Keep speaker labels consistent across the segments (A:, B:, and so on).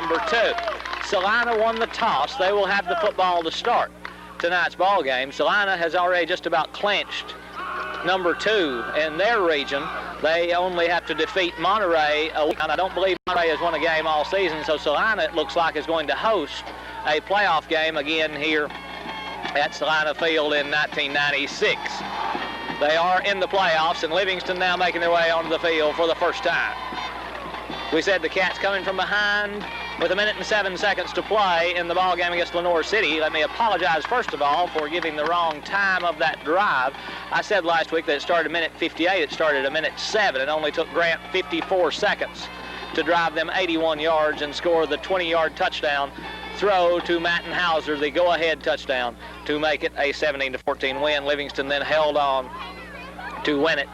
A: number 2. Celina won the toss. They will have the football to start tonight's ball game. Celina has already just about clinched number 2 in their region. They only have to defeat Monterey. And I don't believe Monterey has won a game all season, so Celina, it looks like, is going to host a playoff game again here at Celina Field in 1996. They are in the playoffs, and Livingston now making their way onto the field for the first time. We said the Cats coming from behind with 1 minute and 7 seconds to play in the ball game against Lenoir City. Let me apologize, first of all, for giving the wrong time of that drive. I said last week that it started 1:58. It started 1:07. It only took Grant 54 seconds to drive them 81 yards and score the 20-yard touchdown throw to Mattenhauser, the go-ahead touchdown, to make it a 17-14 win. Livingston then held on to win it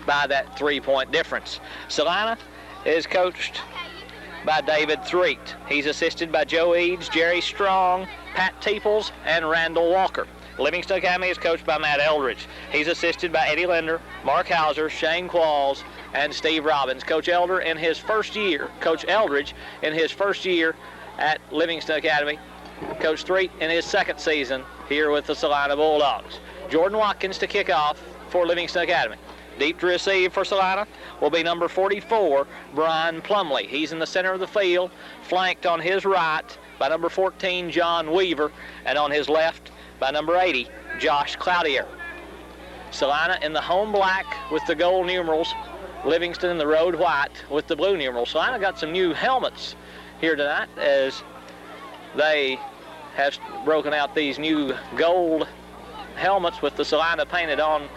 A: by that 3-point difference. Celina is coached by David Threet. He's assisted by Joe Eads, Jerry Strong, Pat Teeples, and Randall Walker. Livingston Academy is coached by Matt Eldridge. He's assisted by Eddie Linder, Mark Hauser, Shane Qualls, and Steve Robbins. Coach Eldridge in his first year at Livingston Academy. Coach Threet in his second season here with the Celina Bulldogs. Jordan Watkins to kick off for Livingston Academy. Deep to receive for Celina will be number 44, Brian Plumley. He's in the center of the field, flanked on his right by number 14, John Weaver, and on his left by number 80, Josh Cloutier. Celina in the home black with the gold numerals, Livingston in the road white with the blue numerals. Celina got some new helmets here tonight as they have broken out these new gold helmets with the Celina painted on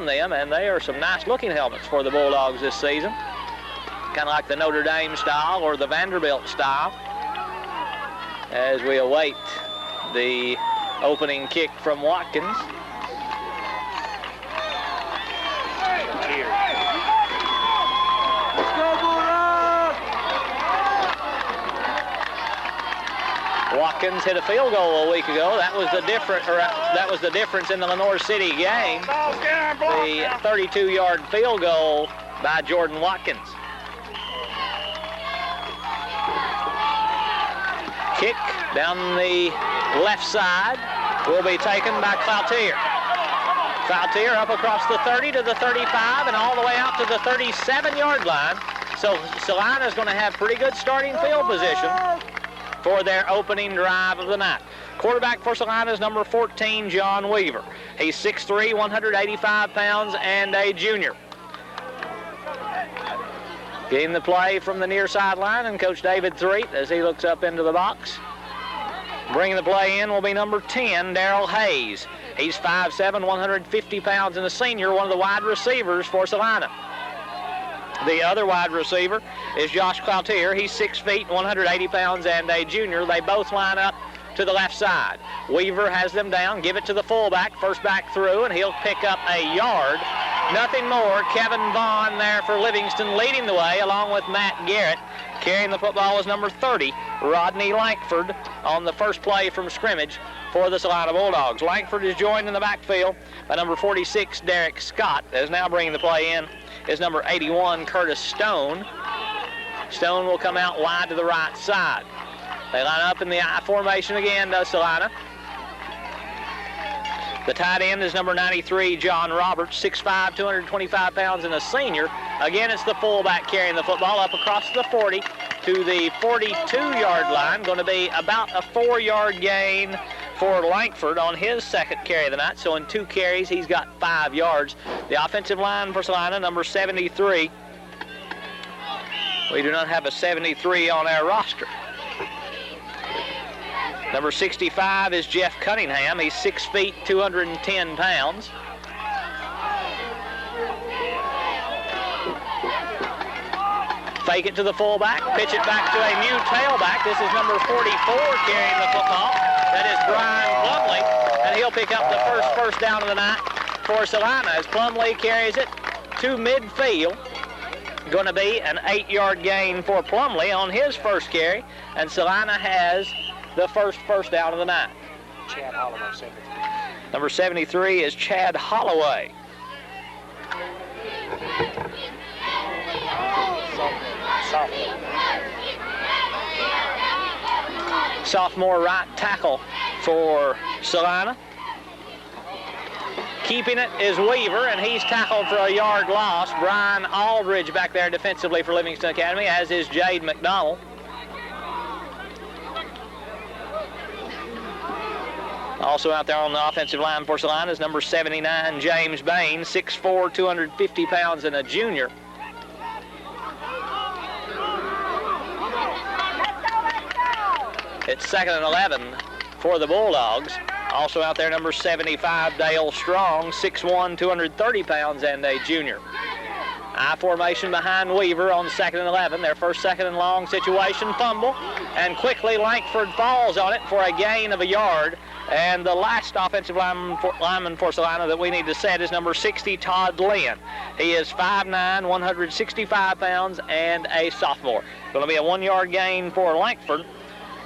A: them, and they are some nice looking helmets for the Bulldogs this season. Kind of like the Notre Dame style or the Vanderbilt style, as we await the opening kick from Watkins. Watkins hit a field goal a week ago. That was the difference in the Lenoir City game. The 32-yard field goal by Jordan Watkins. Kick down the left side will be taken by Cloutier. Cloutier up across the 30 to the 35 and all the way out to the 37-yard line. So Celina is going to have pretty good starting field position for their opening drive of the night. Quarterback for Celina is number 14, John Weaver. He's 6'3", 185 pounds, and a junior. Getting the play from the near sideline, and Coach David Threet as he looks up into the box. Bringing the play in will be number 10, Darrell Hayes. He's 5'7", 150 pounds, and a senior, one of the wide receivers for Celina. The other wide receiver is Josh Cloutier. He's 6 feet, 180 pounds, and a junior. They both line up to the left side. Weaver has them down, give it to the fullback, first back through, and he'll pick up a yard. Nothing more. Kevin Vaughn there for Livingston leading the way, along with Matt Garrett. Carrying the football is number 30, Rodney Lankford, on the first play from scrimmage for the Celina Bulldogs. Lankford is joined in the backfield by number 46, Derek Scott. As now bringing the play in is number 81, Curtis Stone. Stone will come out wide to the right side. They line up in the I formation again, does Celina. The tight end is number 93, John Roberts, 6'5", 225 pounds, and a senior. Again, it's the fullback carrying the football up across the 40 to the 42-yard line. Going to be about a 4-yard gain for Lankford on his second carry of the night. So in 2 carries, he's got 5 yards. The offensive line for Celina, number 73. We do not have a 73 on our roster. Number 65 is Jeff Cunningham. He's 6 feet, 210 pounds. Fake it to the fullback, pitch it back to a new tailback. This is number 44 carrying the football. That is Brian Plumley, and he'll pick up the first down of the night for Celina as Plumley carries it to midfield. Going to be an 8-yard gain for Plumley on his first carry, and Celina has the first down of the night.
B: Chad Holloway, 73.
A: Number 73 is Chad Holloway. sophomore right tackle for Celina. Keeping it is Weaver, and he's tackled for a yard loss. Brian Aldridge back there defensively for Livingston Academy, as is Jade McDonald. Also out there on the offensive line for Celina is number 79, James Bain, 6'4", 250 pounds, and a junior. It's 2nd and 11 for the Bulldogs. Also out there, number 75, Dale Strong, 6'1", 230 pounds, and a junior. I formation behind Weaver on 2nd and 11. Their first 2nd and long situation, fumble, and quickly Lankford falls on it for a gain of a yard. And the last offensive lineman for Celina that we need to set is number 60, Todd Lynn. He is 5'9", 165 pounds, and a sophomore. Going to be a 1-yard gain for Lankford,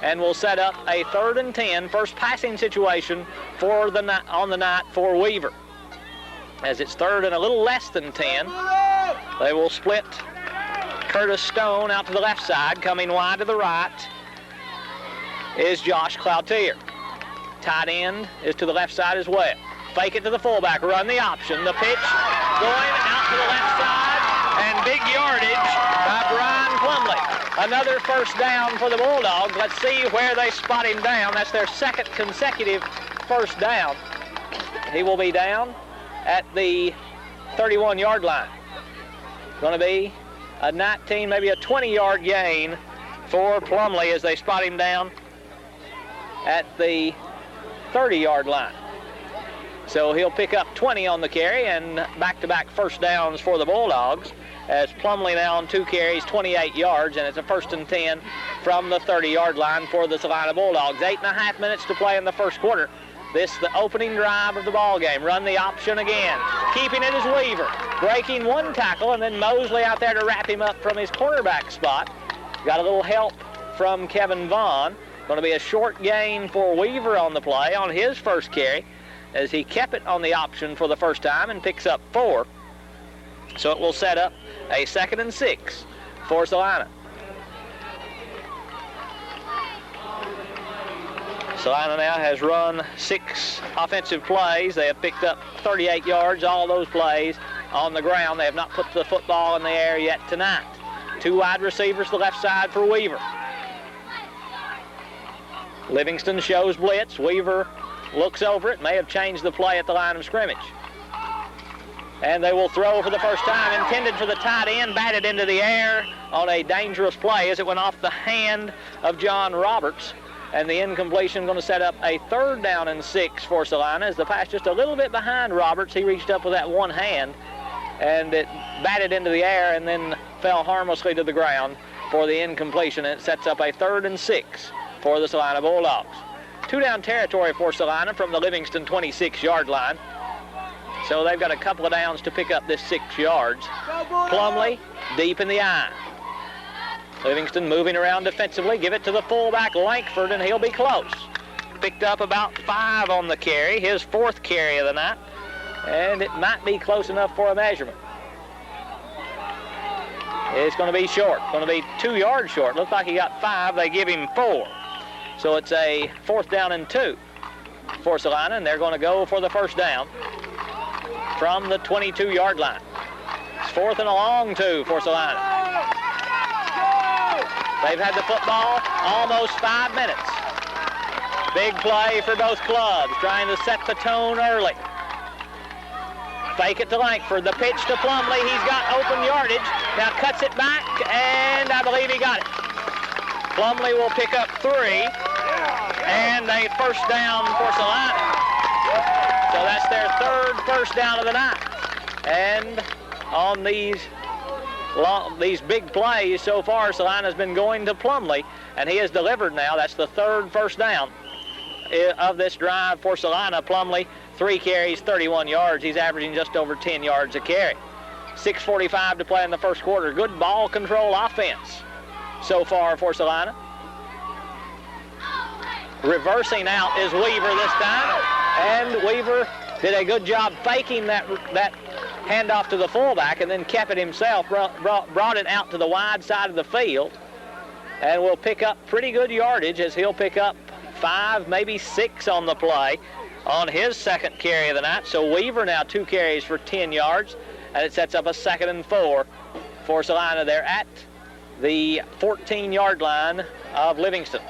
A: and we'll set up a 3rd and 10, first passing situation for on the night for Weaver. As it's 3rd and a little less than 10, they will split Curtis Stone out to the left side. Coming wide to the right is Josh Cloutier. Tight end is to the left side as well. Fake it to the fullback, run the option. The pitch going out to the left side, and big yardage by Brian Plumley. Another first down for the Bulldogs. Let's see where they spot him down. That's their 2nd consecutive first down. He will be down at the 31-yard line. Going to be a 19, maybe a 20-yard gain for Plumley as they spot him down at the 30-yard line. So he'll pick up 20 on the carry, and back-to-back first downs for the Bulldogs, as Plumley now on 2 carries, 28 yards, and it's a 1st and 10 from the 30-yard line for the Celina Bulldogs. 8.5 minutes to play in the first quarter. This is the opening drive of the ball game. Run the option again. Keeping it is Weaver, breaking one tackle, and then Mosley out there to wrap him up from his cornerback spot. Got a little help from Kevin Vaughn. Going to be a short gain for Weaver on the play on his first carry, as he kept it on the option for the first time and picks up 4. So it will set up a 2nd and 6 for Celina. Celina now has run 6 offensive plays. They have picked up 38 yards, all those plays on the ground. They have not put the football in the air yet tonight. 2 wide receivers to the left side for Weaver. Livingston shows blitz. Weaver looks over it, may have changed the play at the line of scrimmage. And they will throw for the first time, intended for the tight end, batted into the air on a dangerous play as it went off the hand of John Roberts. And the incompletion going to set up a 3rd down and 6 for Celina, as the pass just a little bit behind Roberts. He reached up with that one hand, and it batted into the air and then fell harmlessly to the ground for the incompletion. And it sets up a 3rd and 6 for the Celina Bulldogs. 2-down territory for Celina from the Livingston 26-yard line. So they've got a couple of downs to pick up this 6 yards. Plumley deep in the eye. Livingston moving around defensively. Give it to the fullback, Lankford, and he'll be close. Picked up about 5 on the carry, his 4th carry of the night, and it might be close enough for a measurement. It's going to be short, going to be 2 yards short. Looks like he got 5, they give him 4. So it's a 4th down and 2 for Celina, and they're going to go for the first down from the 22-yard line. It's 4th and a long 2 for Celina. They've had the football almost 5 minutes. Big play for both clubs, trying to set the tone early. Fake it to Lankford, the pitch to Plumley. He's got open yardage. Now cuts it back, and I believe he got it. Plumley will pick up 3, and a first down for Celina. So that's their 3rd first down of the night. And on these big plays so far, Celina's been going to Plumley, and he has delivered now. That's the 3rd first down of this drive for Celina. Plumley, 3 carries, 31 yards. He's averaging just over 10 yards a carry. 6:45 to play in the first quarter. Good ball control offense so far for Celina. Reversing out is Weaver this time, and Weaver did a good job faking that handoff to the fullback, and then kept it himself, brought it out to the wide side of the field. and will pick up pretty good yardage, as he'll pick up 5, maybe 6 on the play on his second carry of the night. So Weaver now 2 carries for 10 yards, and it sets up a 2nd and 4 for Celina there at the 14-yard line of Livingston.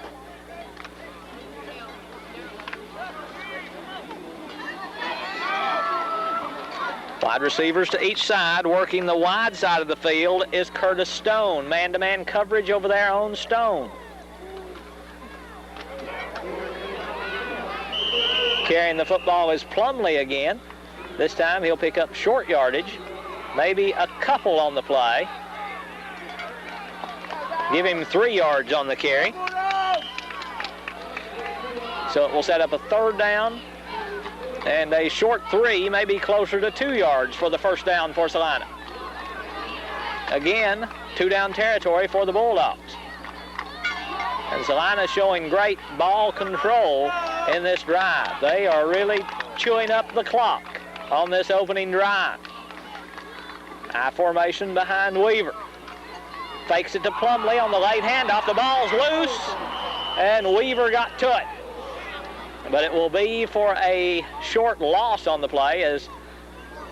A: Wide receivers to each side. Working the wide side of the field is Curtis Stone. Man-to-man coverage over there on Stone. Carrying the football is Plumley again. This time he'll pick up short yardage, maybe a couple on the play. Give him 3 yards on the carry. So it will set up a 3rd down and a short 3, maybe closer to 2 yards for the first down for Celina. Again, 2-down territory for the Bulldogs. And Celina showing great ball control in this drive. They are really chewing up the clock on this opening drive. I formation behind Weaver. Fakes it to Plumley on the late handoff. The ball's loose, and Weaver got to it. But it will be for a short loss on the play, as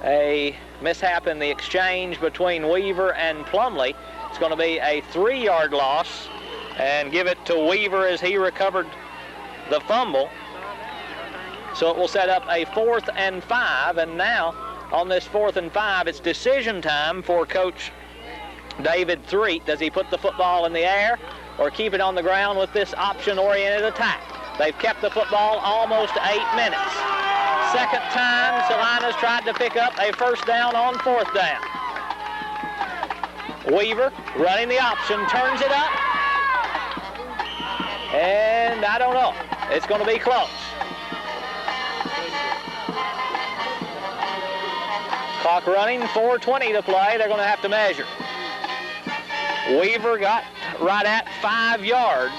A: a mishap in the exchange between Weaver and Plumley. It's going to be a 3-yard loss, and give it to Weaver as he recovered the fumble. So it will set up a 4th and 5, and now on this 4th and 5, it's decision time for Coach David Threet. Does he put the football in the air or keep it on the ground with this option-oriented attack? They've kept the football almost 8 minutes. Second time Celina's tried to pick up a first down on 4th down. Weaver running the option, turns it up, and I don't know. It's going to be close. Clock running, 4:20 to play. They're going to have to measure. Weaver got right at 5 yards,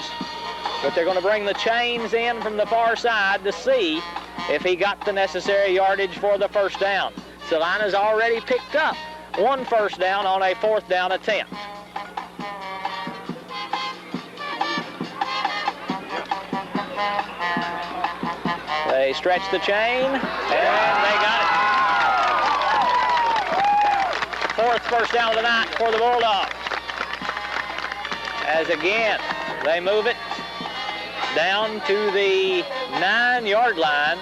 A: but they're going to bring the chains in from the far side to see if he got the necessary yardage for the first down. Celina's already picked up 1 first down on a 4th down attempt. They stretch the chain, and they got it. 4th first down of the night for the Bulldogs. As again, they move it down to the 9-yard line,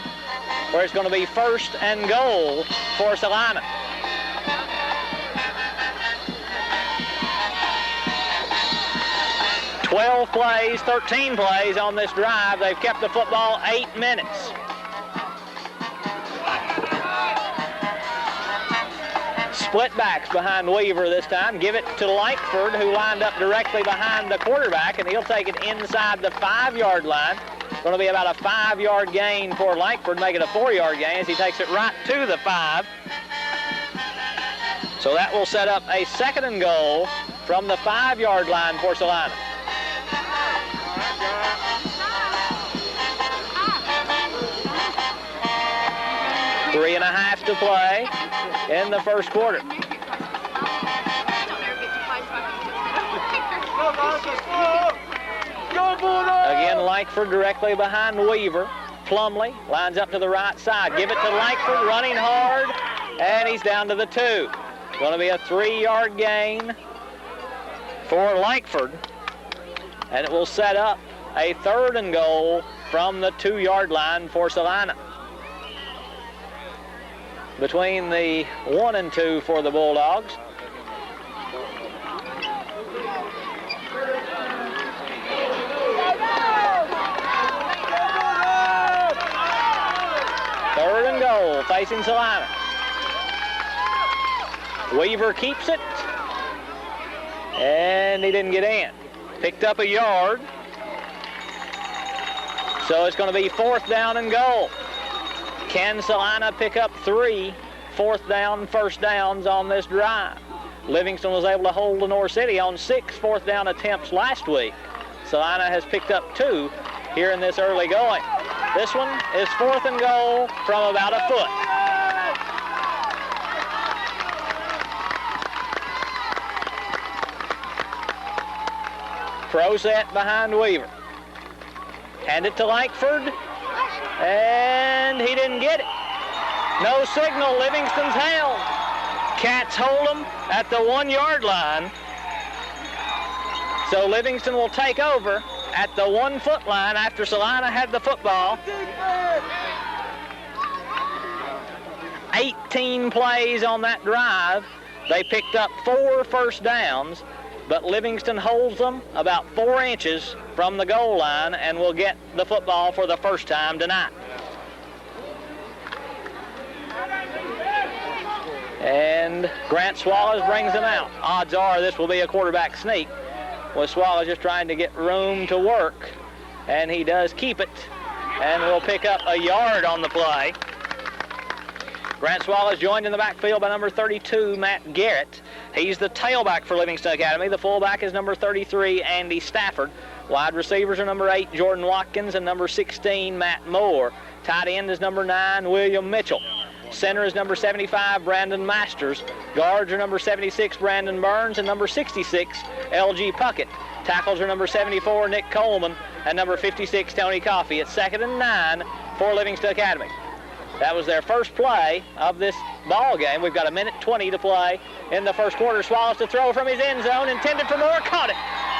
A: where it's going to be 1st and goal for Celina. Plays, 13 plays on this drive. They've kept the football 8 minutes. Split backs behind Weaver this time. Give it to Lankford, who lined up directly behind the quarterback, and he'll take it inside the 5-yard line. Going to be about a 5-yard gain for Lankford, make it a 4-yard gain as he takes it right to the 5. So that will set up a 2nd and goal from the 5-yard line for Celina. Three and a half to play in the first quarter. Again, Lankford directly behind Weaver. Plumley lines up to the right side. Give it to Lankford, running hard, and he's down to the 2. Going to be a 3-yard gain for Lankford, and it will set up a 3rd and goal from the 2-yard line for Celina. Between the 1 and 2 for the Bulldogs. Third and goal facing Celina. Weaver keeps it, and he didn't get in. Picked up a yard. So it's going to be 4th down and goal. Can Celina pick up 3 4th down, first downs on this drive? Livingston was able to hold Lenore City on 6 4th down attempts last week. Celina has picked up 2 here in this early going. This one is 4th and goal from about a foot. Pro set behind Weaver. Hand it to Lankford, and he didn't get it. No signal, Livingston's held. Cats hold them at the 1-yard line. So Livingston will take over at the 1-foot line after Celina had the football. 18 plays on that drive. They picked up 4 first downs, but Livingston holds them about 4 inches from the goal line and will get the football for the first time tonight. And Grant Swallows brings them out. Odds are this will be a quarterback sneak, with Swallows just trying to get room to work, and he does keep it, and will pick up a yard on the play. Grant Swallows joined in the backfield by number 32, Matt Garrett. He's the tailback for Livingston Academy. The fullback is number 33, Andy Stafford. Wide receivers are number 8, Jordan Watkins, and number 16, Matt Moore. Tight end is number 9, William Mitchell. Center is number 75, Brandon Masters. Guards are number 76, Brandon Burns, and number 66, L.G. Puckett. Tackles are number 74, Nick Coleman, and number 56, Tony Coffey. It's 2nd and 9 for Livingston Academy. That was their first play of this ball game. We've got 1:20 to play in the first quarter. Swallows to throw from his end zone, intended for Moore, caught it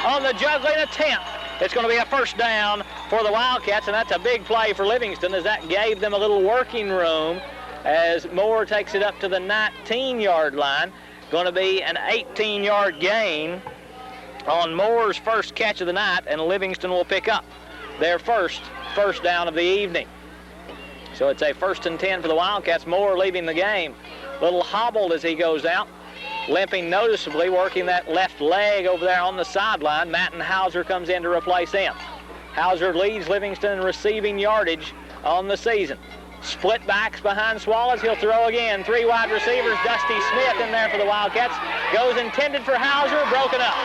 A: on the juggling attempt. It's going to be a first down for the Wildcats, and that's a big play for Livingston, as that gave them a little working room as Moore takes it up to the 19-yard line. Going to be an 18-yard gain on Moore's first catch of the night, and Livingston will pick up their first down of the evening. So it's a 1st and 10 for the Wildcats. Moore leaving the game. A little hobbled as he goes out, limping noticeably, working that left leg over there on the sideline. Matten Hauser comes in to replace him. Hauser leads Livingston in receiving yardage on the season. Split backs behind Swallows. He'll throw again. 3 wide receivers. Dusty Smith in there for the Wildcats. Goes intended for Hauser. Broken up.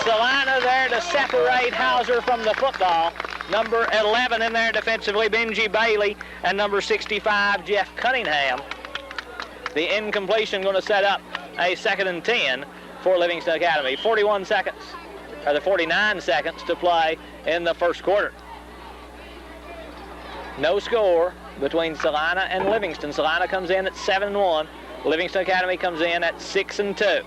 A: Celina there to separate Hauser from the football. Number 11 in there defensively, Benji Bailey, and number 65, Jeff Cunningham. The incompletion going to set up a 2nd and 10 for Livingston Academy. 49 seconds to play in the first quarter. No score between Celina and Livingston. Celina comes in at 7-1. Livingston Academy comes in at 6-2.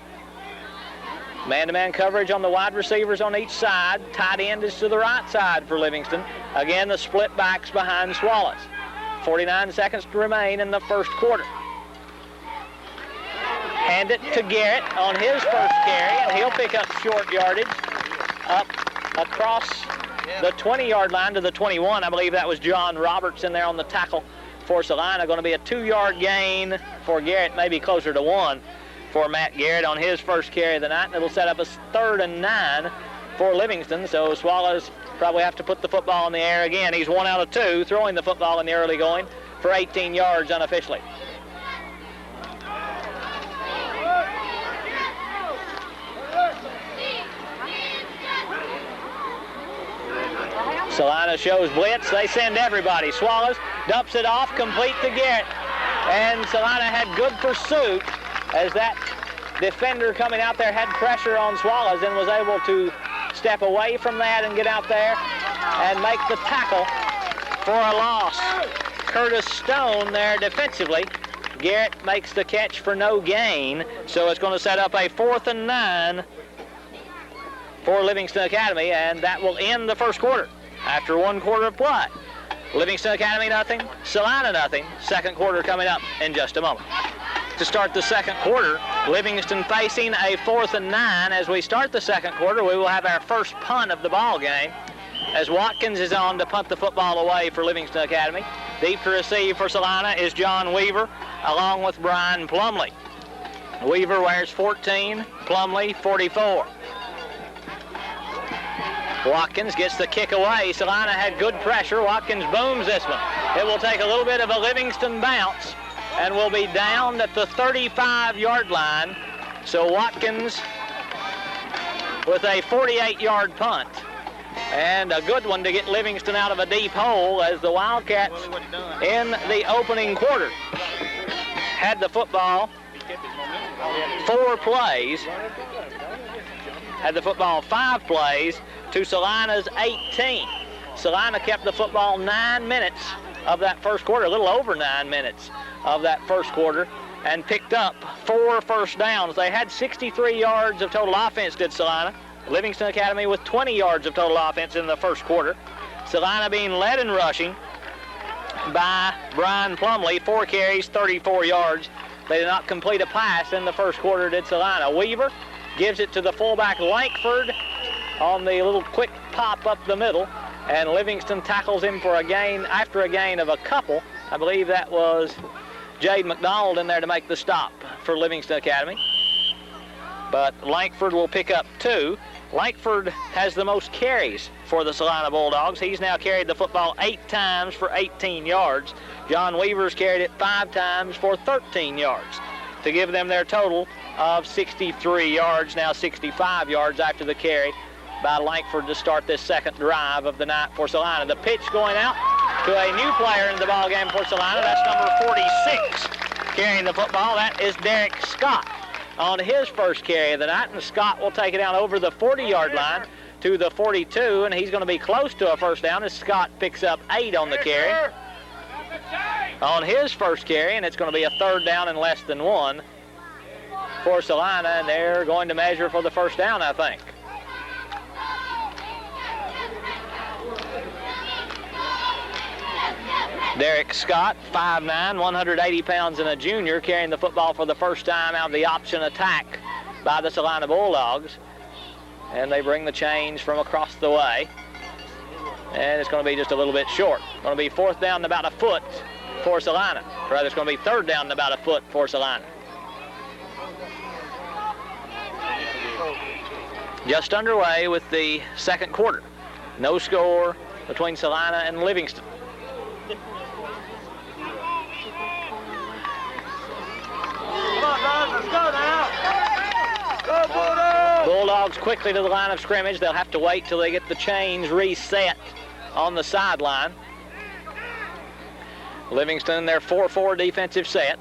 A: Man-to-man coverage on the wide receivers on each side. Tight end is to the right side for Livingston. Again, the split backs behind Swallows. 49 seconds to remain in the first quarter. Hand it to Garrett on his first carry, and he'll pick up short yardage up across the 20-yard line to the 21. I believe that was John Roberts in there on the tackle for Celina. Going to be a 2-yard gain for Garrett, maybe closer to 1. For Matt Garrett on his first carry of the night, and it'll set up a 3rd and 9 for Livingston. So Swallows probably have to put the football in the air again. He's 1 out of 2, throwing the football in the early going for 18 yards unofficially. Celina shows blitz. They send everybody. Swallows dumps it off, complete to Garrett. And Celina had good pursuit, as that defender coming out there had pressure on Swallows and was able to step away from that and get out there and make the tackle for a loss. Curtis Stone there defensively. Garrett makes the catch for no gain, so it's going to set up a 4th and 9 for Livingston Academy, and that will end the first quarter after 1 quarter of play. Livingston Academy nothing, Celina nothing. Second quarter coming up in just a moment. To start the second quarter, Livingston facing a 4th and 9. As we start the second quarter, we will have our first punt of the ball game, as Watkins is on to punt the football away for Livingston Academy. Deep to receive for Celina is John Weaver, along with Brian Plumley. Weaver wears 14, Plumley 44. Watkins gets the kick away. Celina had good pressure. Watkins booms this one. It will take a little bit of a Livingston bounce and will be down at the 35-yard line. So Watkins with a 48-yard punt, and a good one to get Livingston out of a deep hole, as the Wildcats in the opening quarter had the football 4 plays had the football 5 plays to Celina's 18. Celina kept the football 9 minutes of that first quarter, a little over 9 minutes of that first quarter, and picked up 4 first downs. They had 63 yards of total offense, did Celina. Livingston Academy with 20 yards of total offense in the first quarter. Celina being led in rushing by Brian Plumley, 4 carries, 34 yards. They did not complete a pass in the first quarter, did Celina. Weaver gives it to the fullback Lankford on the little quick pop up the middle, and Livingston tackles him for a gain, after a gain of a couple. I believe that was Jade McDonald in there to make the stop for Livingston Academy. But Lankford will pick up 2. Lankford has the most carries for the Celina Bulldogs. He's now carried the football 8 times for 18 yards. John Weaver's carried it 5 times for 13 yards to give them their total of 63 yards, now 65 yards after the carry by Lankford to start this second drive of the night for Celina. The pitch going out to a new player in the ball game for Celina. That's number 46 carrying the football. That is Derek Scott on his first carry of the night, and Scott will take it down over the 40-yard line to the 42, and he's going to be close to a first down as Scott picks up 8 on the carry on his first carry, and it's going to be a third down and less than 1 for Celina, and they're going to measure for the first down, I think. Derek Scott, 5'9", 180 pounds and a junior, carrying the football for the first time out of the option attack by the Celina Bulldogs. And they bring the change from across the way. And it's going to be just a little bit short. Going to be 4th down and about a foot for Celina. Or rather, it's going to be 3rd down and about a foot for Celina. Just underway with the second quarter. No score between Celina and Livingston.
B: Let's go now. Go Bulldogs!
A: Bulldogs quickly to the line of scrimmage. They'll have to wait till they get the chains reset on the sideline. Livingston in their 4-4 defensive set.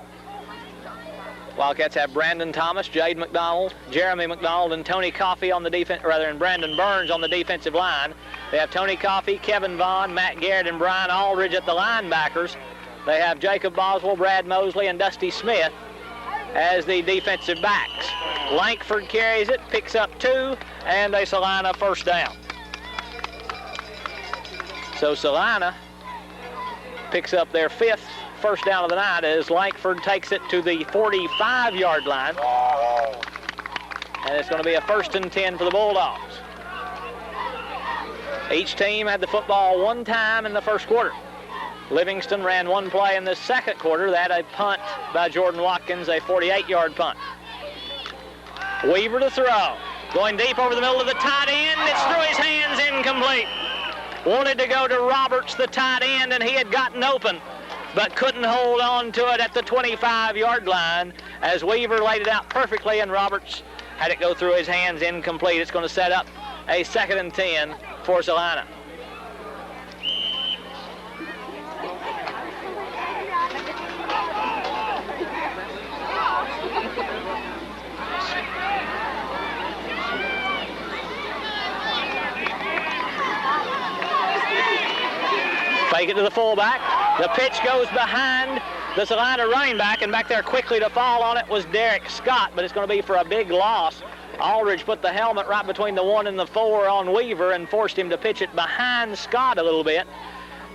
A: Wildcats have Brandon Thomas, Jade McDonald, Jeremy McDonald, and Tony Coffey on the defense, and Brandon Burns on the defensive line. They have Tony Coffey, Kevin Vaughn, Matt Garrett, and Brian Aldridge at the linebackers. They have Jacob Boswell, Brad Mosley, and Dusty Smith as the defensive backs. Lankford carries it, picks up 2, and a Celina first down. So Celina picks up their 5th first down of the night as Lankford takes it to the 45-yard line. And it's going to be a 1st and 10 for the Bulldogs. Each team had the football 1 time in the first quarter. Livingston ran 1 play in the second quarter. That a punt by Jordan Watkins, a 48-yard punt. Weaver to throw. Going deep over the middle of the tight end. It's through his hands, incomplete. Wanted to go to Roberts, the tight end, and he had gotten open, but couldn't hold on to it at the 25-yard line as Weaver laid it out perfectly, and Roberts had it go through his hands, incomplete. It's going to set up a 2nd and 10 for Celina. Fake it to the fullback. The pitch goes behind the Celina running back, and back there quickly to fall on it was Derek Scott, but it's going to be for a big loss. Aldridge put the helmet right between the 1 and the 4 on Weaver and forced him to pitch it behind Scott a little bit.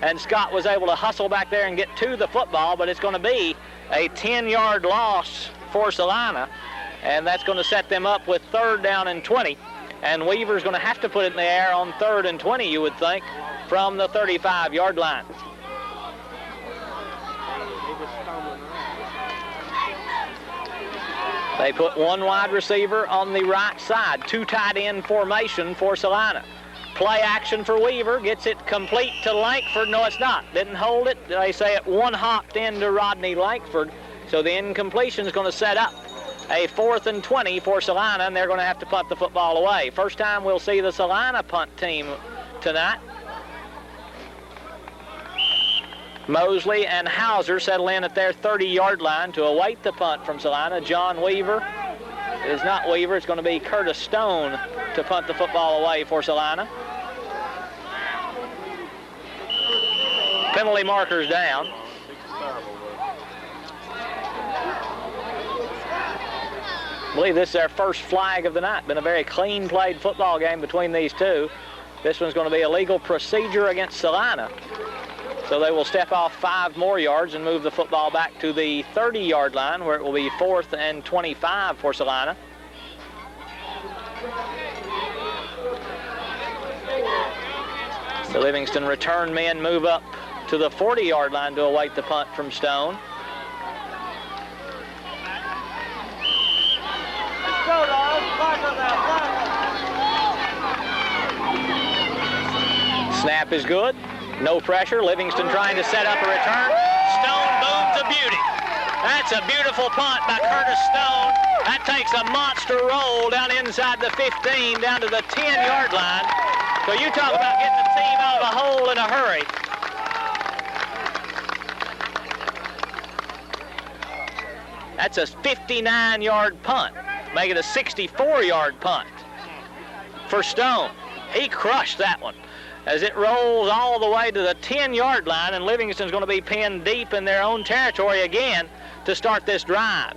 A: And Scott was able to hustle back there and get to the football, but it's going to be a 10-yard loss for Celina, and that's going to set them up with 3rd down and 20. And Weaver's going to have to put it in the air on 3rd and 20, you would think, from the 35-yard line. They put 1 wide receiver on the right side, 2 tight end formation for Celina. Play action for Weaver, gets it complete to Lankford. No, it's not. Didn't hold it. They say it one-hopped into Rodney Lankford. So the incompletion is going to set up a 4th and 20 for Celina, and they're going to have to punt the football away. First time we'll see the Celina punt team tonight. Mosley and Hauser settle in at their 30-yard line to await the punt from Celina. John Weaver is not Weaver. It's going to be Curtis Stone to punt the football away for Celina. Penalty markers down. I believe this is their first flag of the night. Been a very clean played football game between these two. This one's going to be a legal procedure against Celina. So they will step off 5 more yards and move the football back to the 30-yard line, where it will be 4th and 25 for Celina. The Livingston return men move up to the 40-yard line to await the punt from Stone. Snap is good. No pressure. Livingston trying to set up a return. Stone booms a beauty. That's a beautiful punt by Curtis Stone. That takes a monster roll down inside the 15, down to the 10-yard line. So you talk about getting the team out of a hole in a hurry. That's a 59-yard punt, making it a 64-yard punt for Stone. He crushed that one as it rolls all the way to the 10-yard line, and Livingston's going to be pinned deep in their own territory again to start this drive.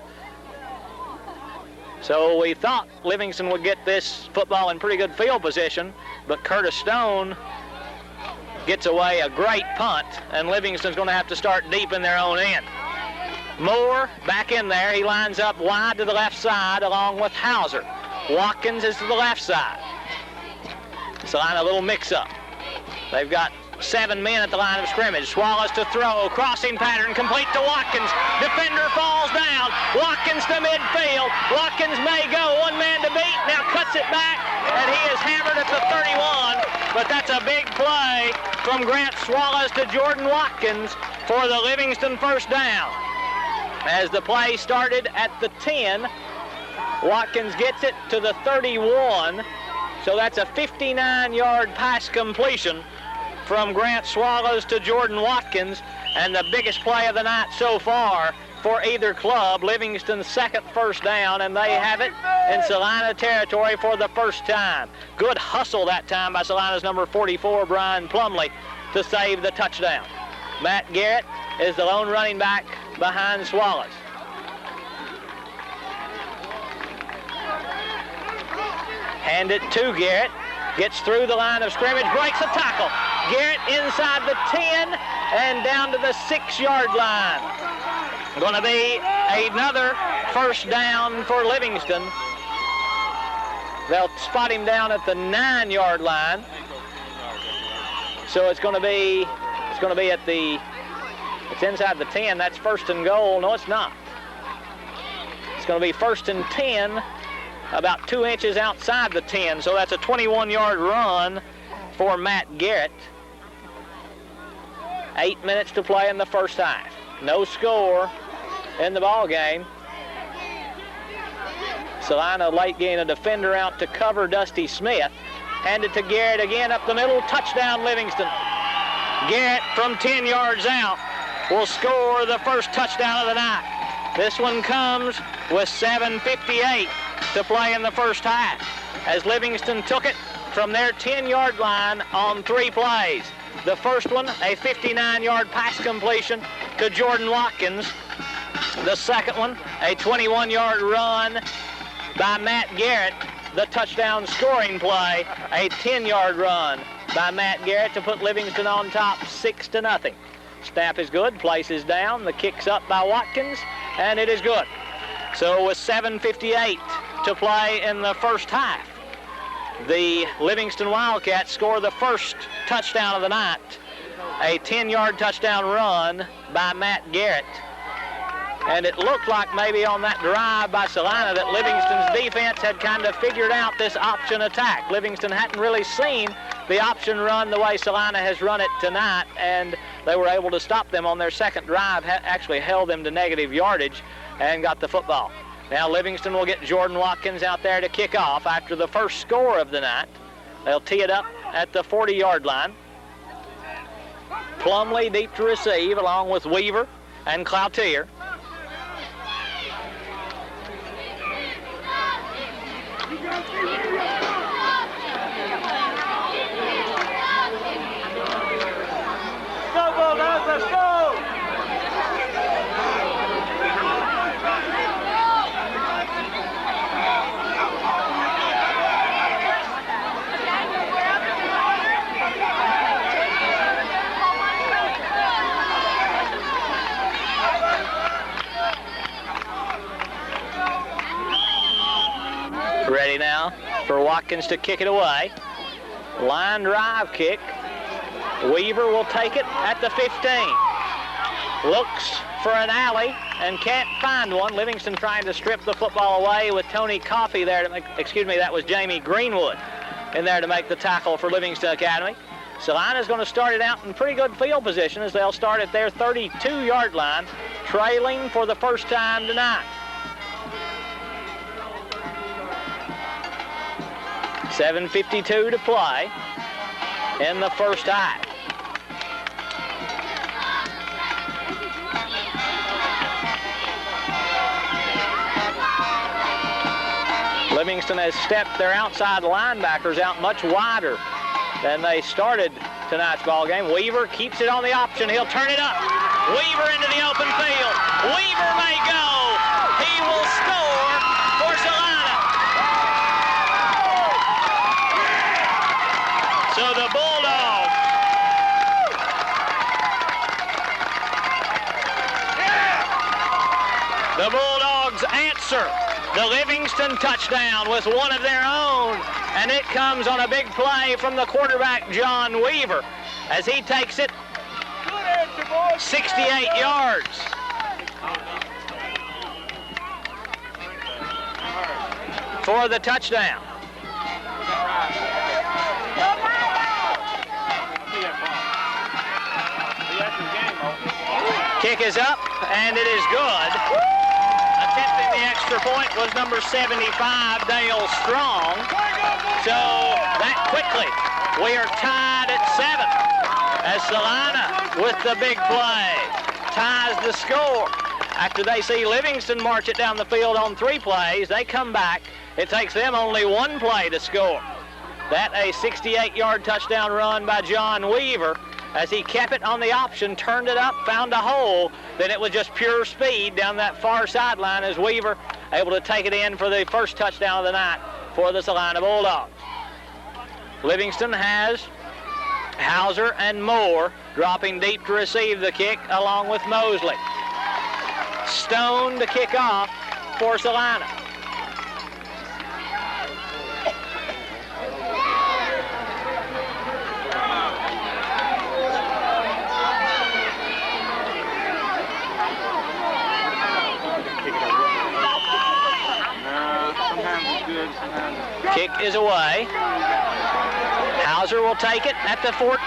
A: So we thought Livingston would get this football in pretty good field position, but Curtis Stone gets away a great punt, and Livingston's going to have to start deep in their own end. Moore back in there. He lines up wide to the left side along with Hauser. Watkins is to the left side. Celina a little mix-up. They've got 7 men at the line of scrimmage. Swallows to throw. Crossing pattern complete to Watkins. Defender falls down. Watkins to midfield. Watkins may go. 1 man to beat. Now cuts it back, and he is hammered at the 31. But that's a big play from Grant Swallows to Jordan Watkins for the Livingston first down. As the play started at the 10, Watkins gets it to the 31. So that's a 59-yard pass completion from Grant Swallows to Jordan Watkins, and the biggest play of the night so far for either club. Livingston's second first down, and they have it in Celina territory for the first time. Good hustle that time by Celina's number 44, Brian Plumley, to save the touchdown. Matt Garrett is the lone running back behind Swallows. Hand it to Garrett. Gets through the line of scrimmage, breaks a tackle. Garrett inside the 10 and down to the 6-yard line. Going to be another first down for Livingston. They'll spot him down at the 9-yard line. So it's going to be at the, it's inside the 10. That's first and goal. No, it's not. It's going to be first and 10, about 2 inches outside the 10. So that's a 21-yard run for Matt Garrett. 8 minutes to play in the first half. No score in the ball game. Celina late gain a defender out to cover Dusty Smith. Handed to Garrett again up the middle. Touchdown Livingston. Garrett from 10 yards out will score the first touchdown of the night. This one comes with 7:58 to play in the first half, as Livingston took it from their 10-yard line on 3 plays. The first one, a 59-yard pass completion to Jordan Watkins. The second one, a 21-yard run by Matt Garrett. The touchdown scoring play, a 10-yard run by Matt Garrett to put Livingston on top 6-0. Snap is good, place is down, the kick's up by Watkins, and it is good. So with 7:58 to play in the first half, the Livingston Wildcats score the first touchdown of the night, a 10-yard touchdown run by Matt Garrett. And it looked like maybe on that drive by Celina that Livingston's defense had kind of figured out this option attack. Livingston hadn't really seen the option run the way Celina has run it tonight, and they were able to stop them on their second drive, actually held them to negative yardage and got the football. Now Livingston will get Jordan Watkins out there to kick off after the first score of the night. They'll tee it up at the 40-yard line. Plumley deep to receive along with Weaver and Cloutier. Watkins to kick it away. Line drive kick. Weaver will take it at the 15. Looks for an alley and can't find one. Livingston trying to strip the football away with Tony Coffey there to make, that was Jamie Greenwood in there to make the tackle for Livingston Academy. Celina's going to start it out in pretty good field position as they'll start at their 32-yard line, trailing for the first time tonight. 7:52 to play in the first half. Livingston has stepped their outside linebackers out much wider than they started tonight's ball game. Weaver keeps it on the option. He'll turn it up. Weaver into the open field. Weaver may go. He will score for Celina. So the Bulldogs answer the Livingston touchdown with one of their own, and it comes on a big play from the quarterback, John Weaver, as he takes it 68 yards. For the touchdown. Kick is up, and it is good. Attempting the extra point was number 75, Dale Strong. So that quickly, we are tied at 7 as Celina with the big play ties the score. After they see Livingston march it down the field on 3 plays, they come back. It takes them only 1 play to score. That a 68-yard touchdown run by John Weaver as he kept it on the option, turned it up, found a hole. Then it was just pure speed down that far sideline as Weaver able to take it in for the first touchdown of the night for the Celina Bulldogs. Livingston has Hauser and Moore dropping deep to receive the kick along with Mosley. Stone to kick off for Celina. Kick is away. Hauser will take it at the 14.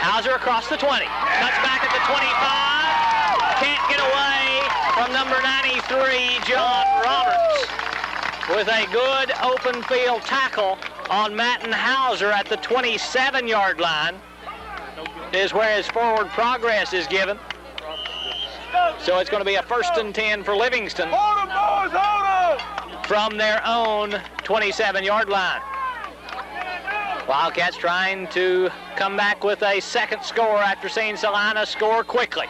A: Hauser across the 20. Cuts back at the 25. Can't get away from number 93, John Roberts, with a good open field tackle on Matten Hauser at the 27-yard line is where his forward progress is given. So it's going to be a 1st and 10 for Livingston.
B: Hold them, boys, hold them!
A: From their own 27-yard line. Wildcats trying to come back with a second score after seeing Celina score quickly.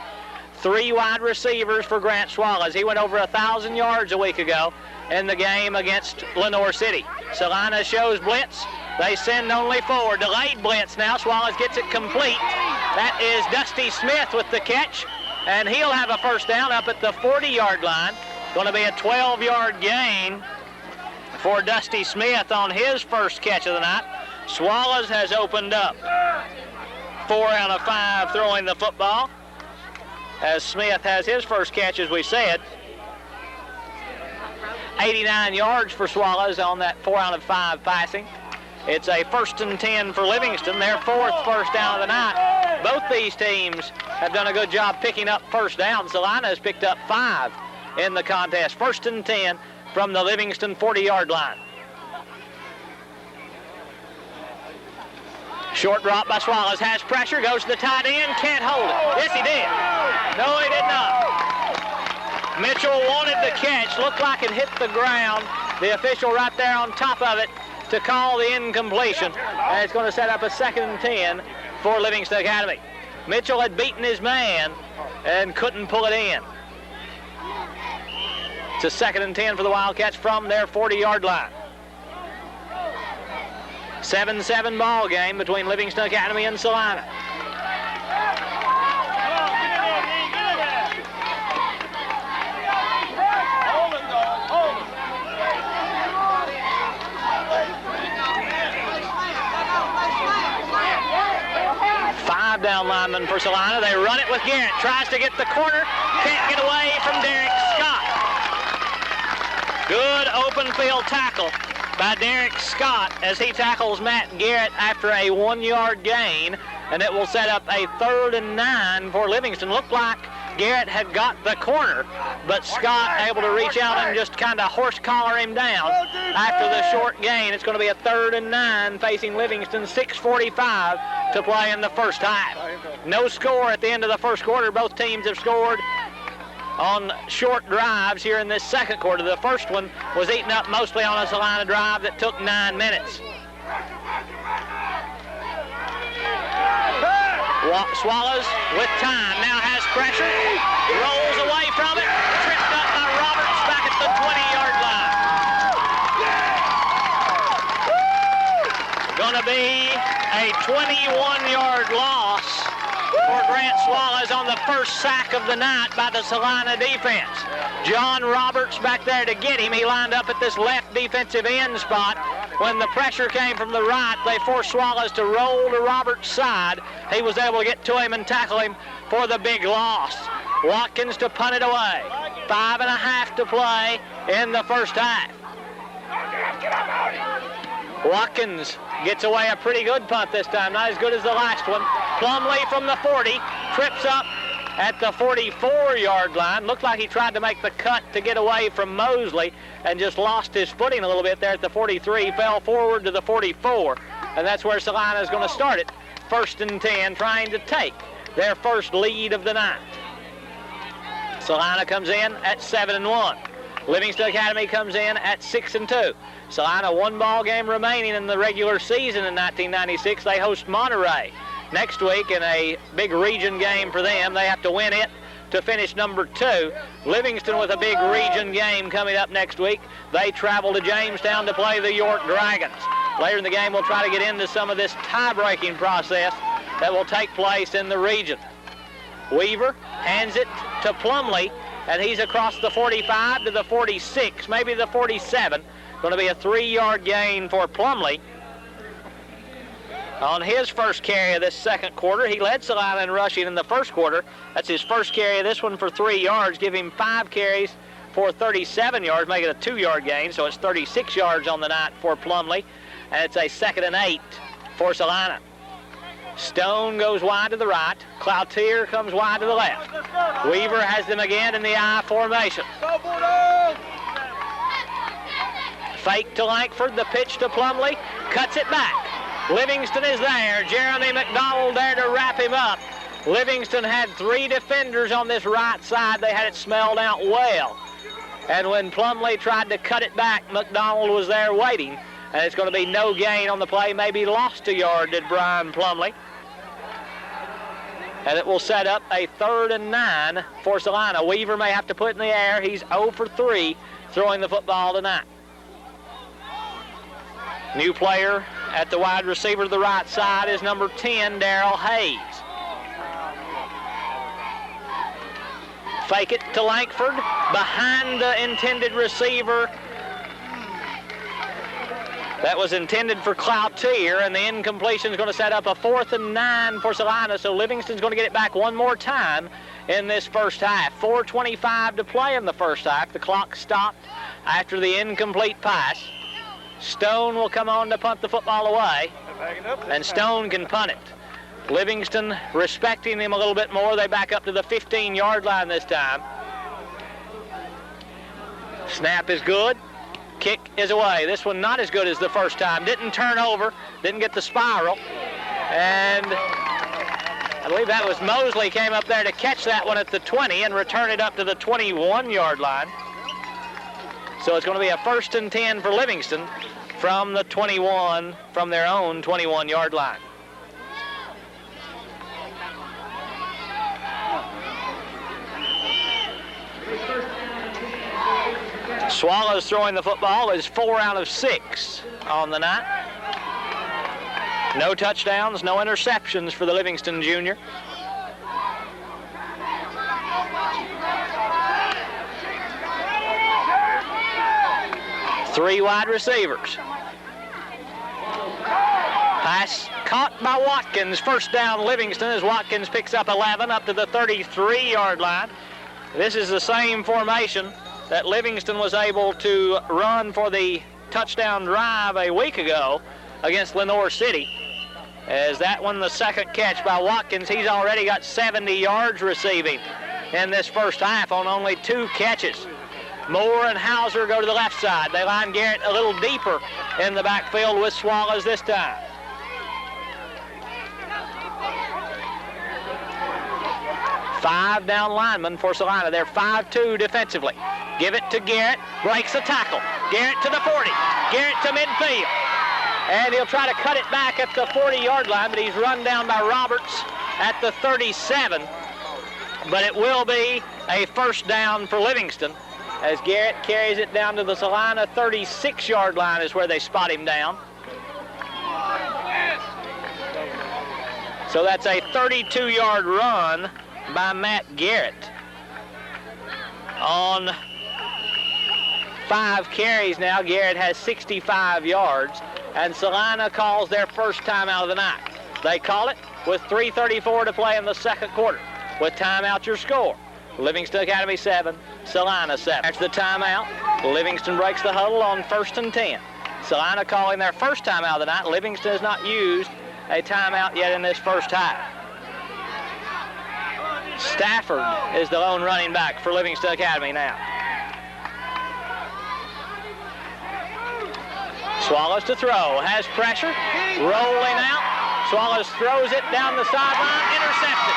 A: 3 wide receivers for Grant Swallows. He went over 1,000 yards a week ago in the game against Lenore City. Celina shows blitz. They send only forward. Delayed blitz now. Swallows gets it complete. That is Dusty Smith with the catch, and he'll have a first down up at the 40-yard line. Going to be a 12-yard gain for Dusty Smith on his first catch of the night. Swallows has opened up 4 out of 5 throwing the football, as Smith has his first catch, as we said. 89 yards for Swallows on that 4 out of 5 passing. It's a 1st and 10 for Livingston, their 4th first down of the night. Both these teams have done a good job picking up first downs. Celina has picked up 5 in the contest. 1st and 10 from the Livingston 40-yard line. Short drop by Swallows, has pressure, goes to the tight end, can't hold it. Yes, he did. No, he did not. Mitchell wanted the catch, looked like it hit the ground. The official right there on top of it to call the incompletion, and it's going to set up a 2nd and 10 for Livingston Academy. Mitchell had beaten his man and couldn't pull it in. It's a 2nd and 10 for the Wildcats from their 40-yard line. 7-7 ball game between Livingston Academy and Celina. touchdown lineman for Celina. They run it with Garrett. Tries to get the corner. Can't get away from Derek Scott. Good open field tackle by Derek Scott as he tackles Matt Garrett after a 1-yard gain. And it will set up a 3rd and 9 for Livingston. Looked like Garrett had got the corner, but Scott able to reach out and just kind of horse collar him down after the short gain. It's going to be a 3rd and 9 facing Livingston. 6:45 to play in the first half. No score at the end of the first quarter. Both teams have scored on short drives here in this second quarter. The first one was eaten up mostly on a Celina drive that took 9 minutes. Swallows with time, now has pressure, rolls away from it, tripped up by Roberts back at the 20-yard line. Going to be a 21-yard loss for Grant Swallows on the first sack of the night by the Celina defense. John Roberts back there to get him. He lined up at this left defensive end spot. When the pressure came from the right, they forced Swallows to roll to Roberts' side. He was able to get to him and tackle him for the big loss. Watkins to punt it away. 5.5 to play in the first half. Watkins gets away a pretty good punt this time, not as good as the last one. Plumlee from the 40, trips up at the 44-yard line. Looked like he tried to make the cut to get away from Mosley and just lost his footing a little bit there at the 43, fell forward to the 44, and that's where Celina is going to start it. 1st and 10, trying to take their first lead of the night. Celina comes in at 7-1. Livingston Academy comes in at 6-2. Celina, 1 ball game remaining in the regular season in 1996. They host Monterey next week in a big region game for them. They have to win it to finish number 2. Livingston with a big region game coming up next week. They travel to Jamestown to play the York Dragons. Later in the game, we'll try to get into some of this tie-breaking process that will take place in the region. Weaver hands it to Plumlee, and he's across the 45 to the 46, maybe the 47. Going to be a 3-yard gain for Plumlee. On his first carry of this second quarter, he led Celina in rushing in the first quarter. That's his first carry of this one for 3 yards. Give him 5 carries for 37 yards, make it a 2-yard gain, so it's 36 yards on the night for Plumlee, and it's a 2nd and 8 for Celina. Stone goes wide to the right. Cloutier comes wide to the left. Weaver has them again in the I formation. Fake to Lankford, the pitch to Plumlee, cuts it back. Livingston is there. Jeremy McDonald there to wrap him up. Livingston had 3 defenders on this right side. They had it smelled out well. And when Plumlee tried to cut it back, McDonald was there waiting. And it's going to be no gain on the play. Maybe lost a yard, did Brian Plumlee. And it will set up a 3rd and 9 for Celina. Weaver may have to put it in the air. He's 0 for 3 throwing the football tonight. New player at the wide receiver to the right side is number 10, Darrell Hayes. Fake it to Lankford, behind the intended receiver. That was intended for Cloutier, and the incompletion is going to set up a 4th and 9 for Celina, so Livingston's going to get it back one more time in this first half. 4:25 to play in the first half. The clock stopped after the incomplete pass. Stone will come on to punt the football away, and Stone can punt it. Livingston respecting him a little bit more. They back up to the 15-yard line this time. Snap is good. Kick is away. This one not as good as the first time. Didn't turn over, didn't get the spiral. And I believe that was Mosley came up there to catch that one at the 20 and return it up to the 21-yard line. So it's going to be a 1st and 10 for Livingston from the 21, from their own 21-yard line. Swallows throwing the football is 4 out of 6 on the night. No touchdowns, no interceptions for the Livingston junior. Three wide receivers. Pass Caught by Watkins. First down, Livingston, as Watkins picks up 11 up to the 33-yard line. This is the same formation that Livingston was able to run for the touchdown drive a week ago against Lenore City. As that one, the second catch by Watkins, he's already got 70 yards receiving in this first half on only 2 catches. Moore and Hauser go to the left side. They line Garrett a little deeper in the backfield with Swallows this time. Five down linemen for Celina. They're 5-2 defensively. Give it to Garrett. Breaks a tackle. Garrett to the 40. Garrett to midfield. And he'll try to cut it back at the 40-yard line, but he's run down by Roberts at the 37. But it will be a first down for Livingston as Garrett carries it down to the Celina 36-yard line is where they spot him down. So that's a 32-yard run by Matt Garrett. On 5 carries now, Garrett has 65 yards, and Celina calls their first timeout of the night. They call it with 3:34 to play in the second quarter. With timeout, your score. Livingston Academy 7, Celina 7. That's the timeout. Livingston breaks the huddle on 1st and 10. Celina calling their first timeout of the night. Livingston has not used a timeout yet in this first half. Stafford is the lone running back for Livingston Academy now. Swallows to throw, has pressure, rolling out. Swallows throws it down the sideline, intercepted.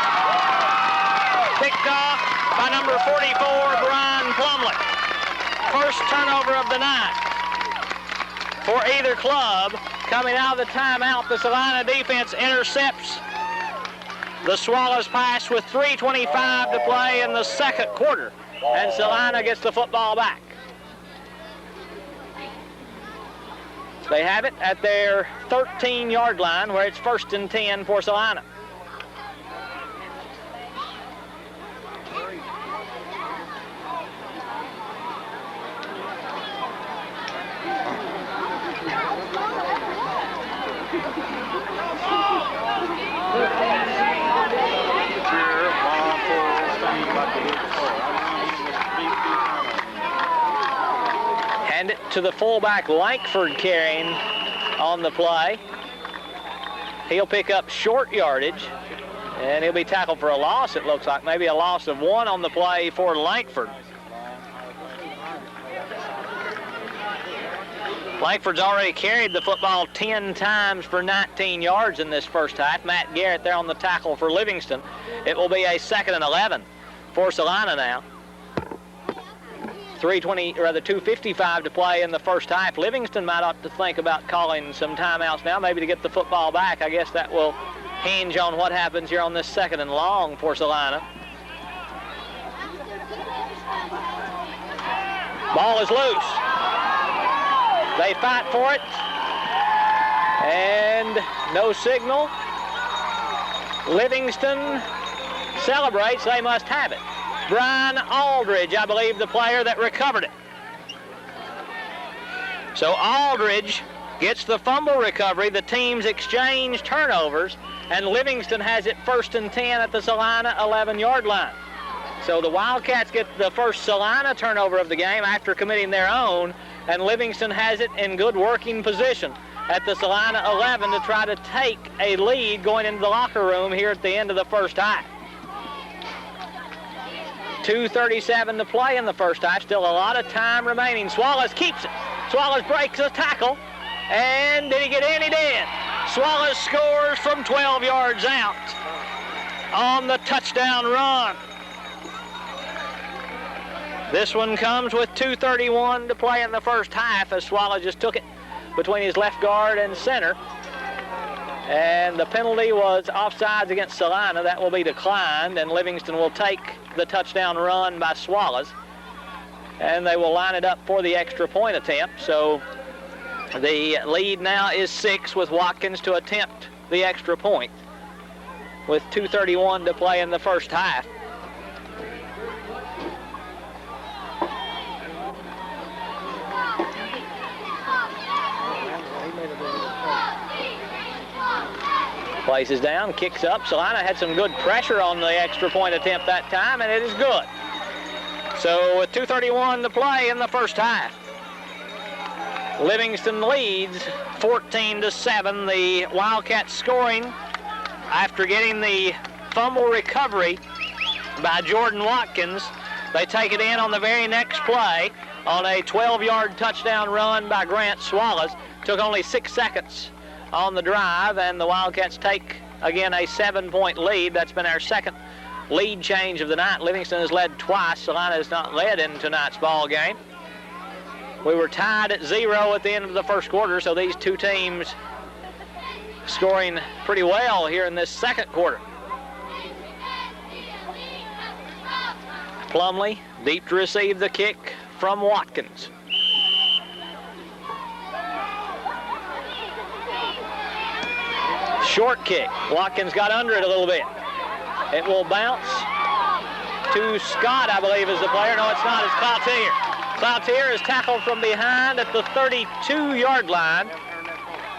A: Picked off by number 44, Brian Plumley. First turnover of the night for either club. Coming out of the timeout, the Celina defense intercepts the Swallows pass with 3:25 to play in the second quarter, and Celina gets the football back. They have it at their 13-yard line where it's 1st and 10 for Celina. Hand it to the fullback, Lankford, carrying on the play. He'll pick up short yardage, and he'll be tackled for a loss, it looks like. Maybe a loss of 1 on the play for Lankford. Lankford's already carried the football 10 times for 19 yards in this first half. Matt Garrett there on the tackle for Livingston. It will be a 2nd and 11 for Celina now. 2:55 to play in the first half. Livingston might have to think about calling some timeouts now, maybe to get the football back. I guess that will hinge on what happens here on this 2nd and long for Celina. Ball is loose. They fight for it, and no signal. Livingston celebrates. They must have it. Brian Aldridge, I believe, the player that recovered it. So Aldridge gets the fumble recovery. The teams exchange turnovers, and Livingston has it 1st and 10 at the Celina 11-yard line. So the Wildcats get the first Celina turnover of the game after committing their own, and Livingston has it in good working position at the Celina 11 to try to take a lead going into the locker room here at the end of the first half. 2:37 to play in the first half. Still a lot of time remaining. Swallows keeps it. Swallows breaks a tackle. And did he get in? He did. Swallows scores from 12 yards out on the touchdown run. This one comes with 2:31 to play in the first half as Swallows just took it between his left guard and center. And the penalty was offsides against Celina. That will be declined, and Livingston will take the touchdown run by Swallows. And they will line it up for the extra point attempt. So the lead now is 6 with Watkins to attempt the extra point with 2:31 to play in the first half. Places down, kicks up. Celina had some good pressure on the extra point attempt that time, and it is good. So with 2:31 to play in the first half, Livingston leads 14-7. The Wildcats scoring after getting the fumble recovery by Jordan Watkins. They take it in on the very next play on a 12-yard touchdown run by Grant Swallows. Took only 6 seconds on the drive, and the Wildcats take, again, a 7-point lead. That's been our second lead change of the night. Livingston has led twice. Celina has not led in tonight's ball game. We were tied at 0 at the end of the first quarter, so these two teams scoring pretty well here in this second quarter. Plumlee, deep to receive the kick from Watkins. Short kick. Watkins got under it a little bit. It will bounce to Scott, I believe, is the player. No, it's not. It's Cloutier. Cloutier is tackled from behind at the 32-yard line,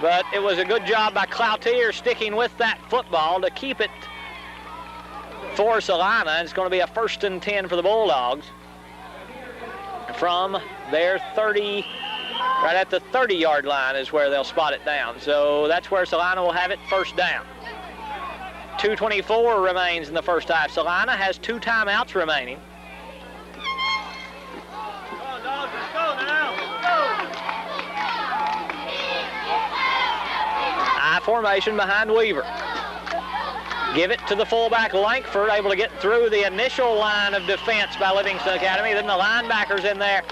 A: but it was a good job by Cloutier sticking with that football to keep it for Celina. It's going to be a 1st and 10 for the Bulldogs from their 30. Right at the 30-yard line is where they'll spot it down. So that's where Celina will have it, first down. 2:24 remains in the first half. Celina has 2 timeouts remaining.
B: Come on, dogs, let's go now. Let's go.
A: I formation behind Weaver. Give it to the fullback Lankford, able to get through the initial line of defense by Livingston Academy. Then the linebackers in there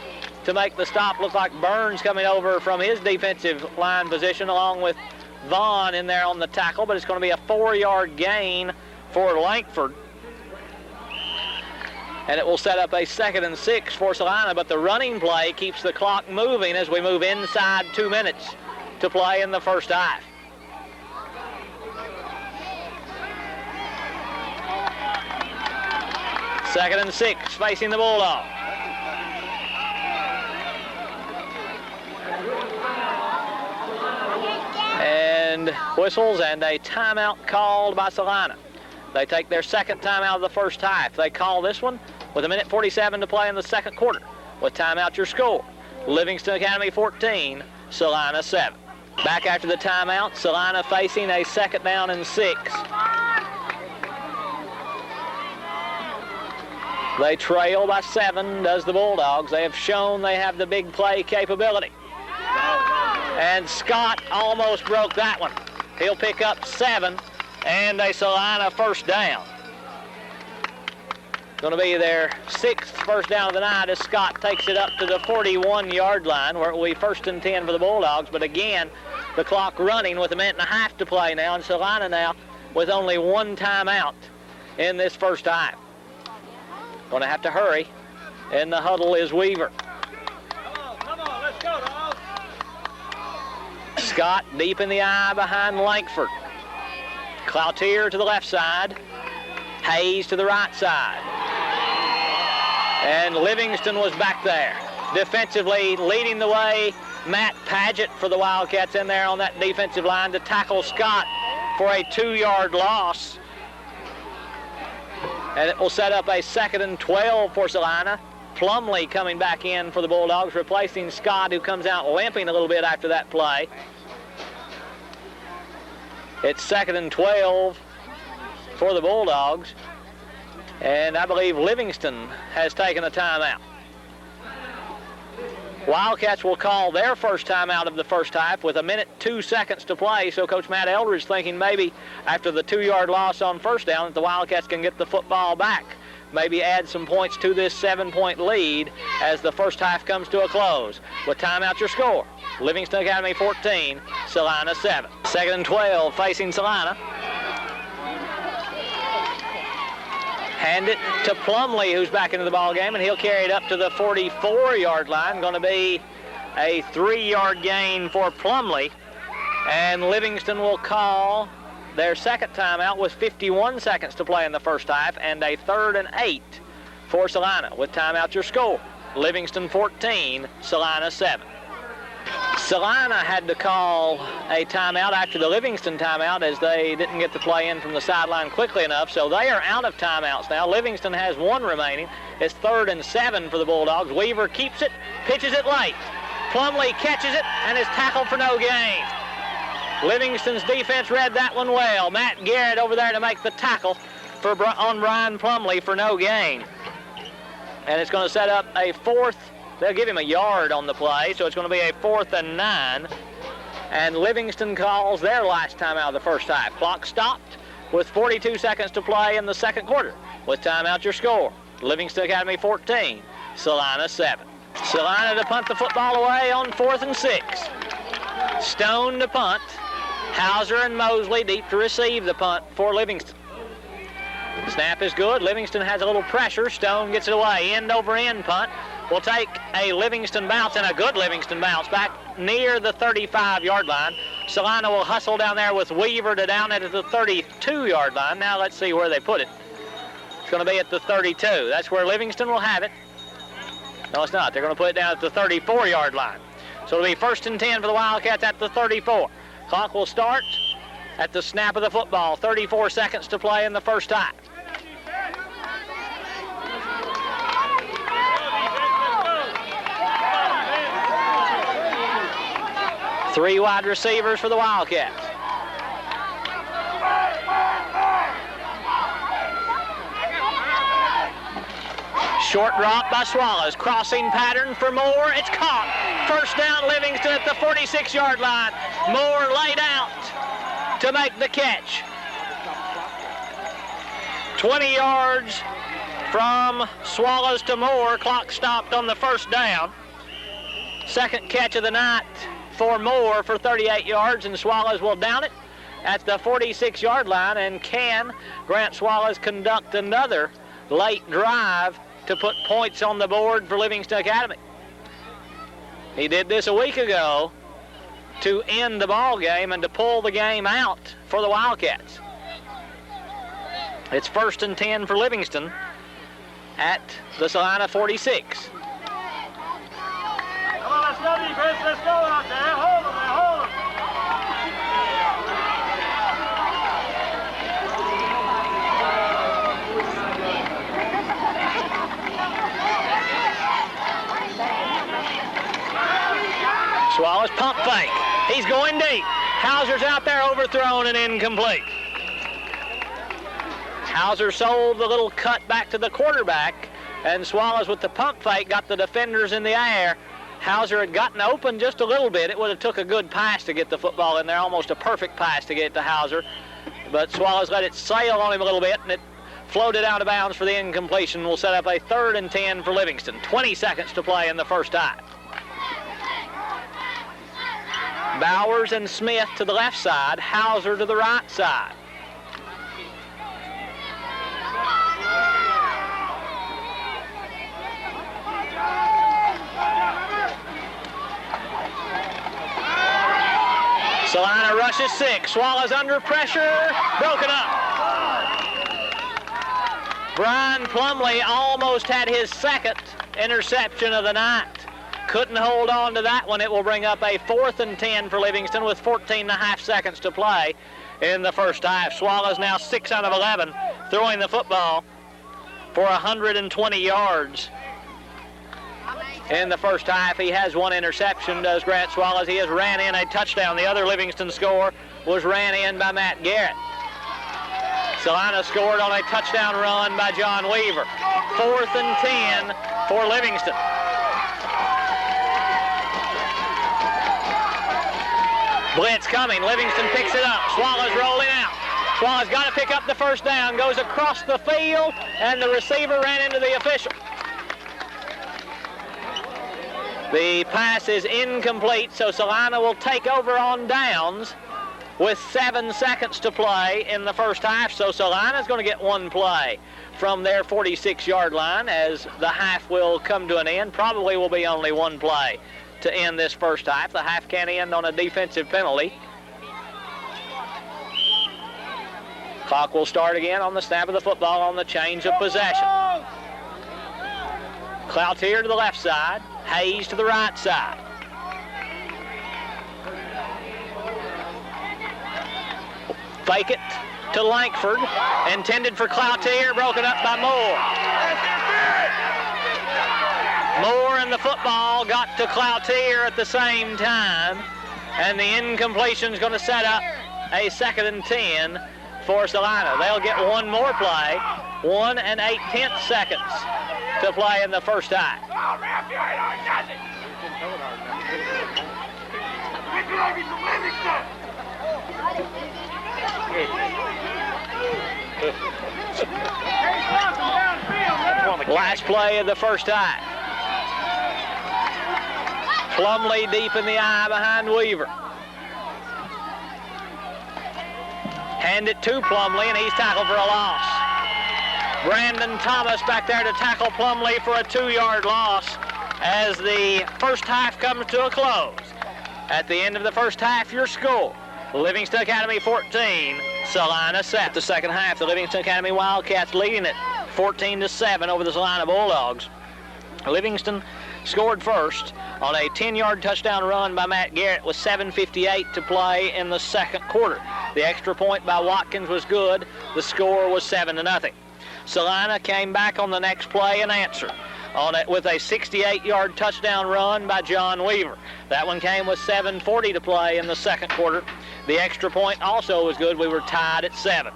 A: to make the stop. Looks like Burns coming over from his defensive line position along with Vaughn in there on the tackle, but it's going to be a 4-yard gain for Lankford. And it will set up a 2nd and 6 for Celina, but the running play keeps the clock moving as we move inside 2 minutes to play in the first half. Second and 6 facing the Bulldogs. And whistles and a timeout called by Celina. They take their second timeout of the first half. They call this one with 1:47 to play in the second quarter. With timeout, your score: Livingston Academy 14, Celina 7. Back after the timeout, Celina facing a 2nd down and 6. They trail by 7, does the Bulldogs. They have shown they have the big play capability. And Scott almost broke that one. He'll pick up 7 and a Celina first down. Going to be their 6th first down of the night as Scott takes it up to the 41-yard line, where it will be 1st and 10 for the Bulldogs. But again, the clock running with 1.5 minutes to play now, and Celina now with only 1 timeout in this first half. Going to have to hurry. In the huddle is Weaver.
B: Come on, let's go, dogs.
A: Scott deep in the eye behind Lankford. Cloutier to the left side. Hayes to the right side. And Livingston was back there. Defensively leading the way, Matt Paget for the Wildcats in there on that defensive line to tackle Scott for a 2-yard loss. And it will set up a 2nd and 12 for Celina. Plumlee coming back in for the Bulldogs, replacing Scott, who comes out limping a little bit after that play. It's 2nd and 12 for the Bulldogs. And I believe Livingston has taken a timeout. Wildcats will call their first timeout of the first half with 1 minute 2 seconds to play. So Coach Matt Eldridge thinking maybe after the 2-yard loss on first down that the Wildcats can get the football back. Maybe add some points to this 7-point lead as the first half comes to a close. With timeout, your score: Livingston Academy 14, Celina 7. 2nd and 12 facing Celina. Hand it to Plumlee, who's back into the ball game, and he'll carry it up to the 44-yard line. Going to be a 3-yard gain for Plumlee. And Livingston will call their second timeout with 51 seconds to play in the first half, and a 3rd and 8 for Celina. With timeout, your score: Livingston 14, Celina 7. Celina had to call a timeout after the Livingston timeout as they didn't get the play in from the sideline quickly enough, so they are out of timeouts now. Livingston has one remaining. It's 3rd and 7 for the Bulldogs. Weaver keeps it, pitches it late. Plumlee catches it and is tackled for no gain. Livingston's defense read that one well. Matt Garrett over there to make the tackle on Brian Plumlee for no gain. And it's going to set up a 4th. They'll give him a yard on the play, so it's going to be a 4th and 9. And Livingston calls their last timeout of the first half. Clock stopped with 42 seconds to play in the second quarter. With timeout, your score. Livingston Academy 14, Celina 7. Celina to punt the football away on 4th and 6. Stone to punt. Hauser and Mosley deep to receive the punt for Livingston. Snap is good. Livingston has a little pressure. Stone gets it away. End over end punt. Will take a Livingston bounce, and a good Livingston bounce back near the 35-yard line. Celina will hustle down there with Weaver to down it at the 32-yard line. Now let's see where they put it. It's going to be at the 32. That's where Livingston will have it. No, it's not. They're going to put it down at the 34-yard line. So it'll be 1st and 10 for the Wildcats at the 34. Clock will start at the snap of the football. 34 seconds to play in the first half. Three wide receivers for the Wildcats. Short drop by Swallows. Crossing pattern for Moore. It's caught. First down, Livingston at the 46-yard line. Moore laid out to make the catch. 20 yards from Swallows to Moore. Clock stopped on the first down. Second catch of the night for Moore for 38 yards, and Swallows will down it at the 46-yard line. And can Grant Swallows conduct another late drive to put points on the board for Livingston Academy? He did this a week ago to end the ball game and to pull the game out for the Wildcats. It's 1st and 10 for Livingston at the Celina 46.
B: Come on, let's go, defense. Let's go out there. Hold them there. Hold them.
A: Swallows pump fake. He's going deep. Hauser's out there overthrown and incomplete. Hauser sold the little cut back to the quarterback, and Swallows with the pump fake got the defenders in the air. Hauser had gotten open just a little bit. It would have took a good pass to get the football in there, almost a perfect pass to get it to Hauser. But Swallows let it sail on him a little bit, and it floated out of bounds for the incompletion. Will set up a 3rd and 10 for Livingston. 20 seconds to play in the first half. Bowers and Smith to the left side, Hauser to the right side. Celina rushes 6. Swallows under pressure. Broken up. Brian Plumlee almost had his second interception of the night. Couldn't hold on to that one. It will bring up a 4th and 10 for Livingston with 14.5 seconds to play in the first half. Swallows now 6 out of 11, throwing the football for 120 yards. In the first half, he has one interception, does Grant Swallows. He has ran in a touchdown. The other Livingston score was ran in by Matt Garrett. Celina scored on a touchdown run by John Weaver. 4th and 10 for Livingston. Blitz coming. Livingston picks it up. Swallows rolling out. Swallows got to pick up the first down. Goes across the field, and the receiver ran into the official. The pass is incomplete, so Celina will take over on downs with 7 seconds to play in the first half. So Celina's going to get one play from their 46-yard line as the half will come to an end. Probably will be only one play to end this first half. The half can end on a defensive penalty. Clock will start again on the snap of the football on the change of possession. Cloutier to the left side, Hayes to the right side. Fake it to Lankford. Intended for Cloutier, broken up by Moore. Moore and the football got to Cloutier at the same time, and the incompletion is going to set up a 2nd and 10 for Celina. They'll get one more play, 1 8/10 seconds to play in the first half. Last play of the first half. Plumlee deep in the eye behind Weaver. Hand it to Plumlee, and he's tackled for a loss. Brandon Thomas back there to tackle Plumlee for a 2-yard loss as the first half comes to a close. At the end of the first half, your score, Livingston Academy 14, Celina 7. The second half, the Livingston Academy Wildcats leading it 14-7 over the Celina Bulldogs. Livingston scored first on a 10-yard touchdown run by Matt Garrett with 7:58 to play in the second quarter. The extra point by Watkins was good. The score was 7-0. Celina came back on the next play and answered on it with a 68-yard touchdown run by John Weaver. That one came with 7:40 to play in the second quarter. The extra point also was good. We were tied at 7.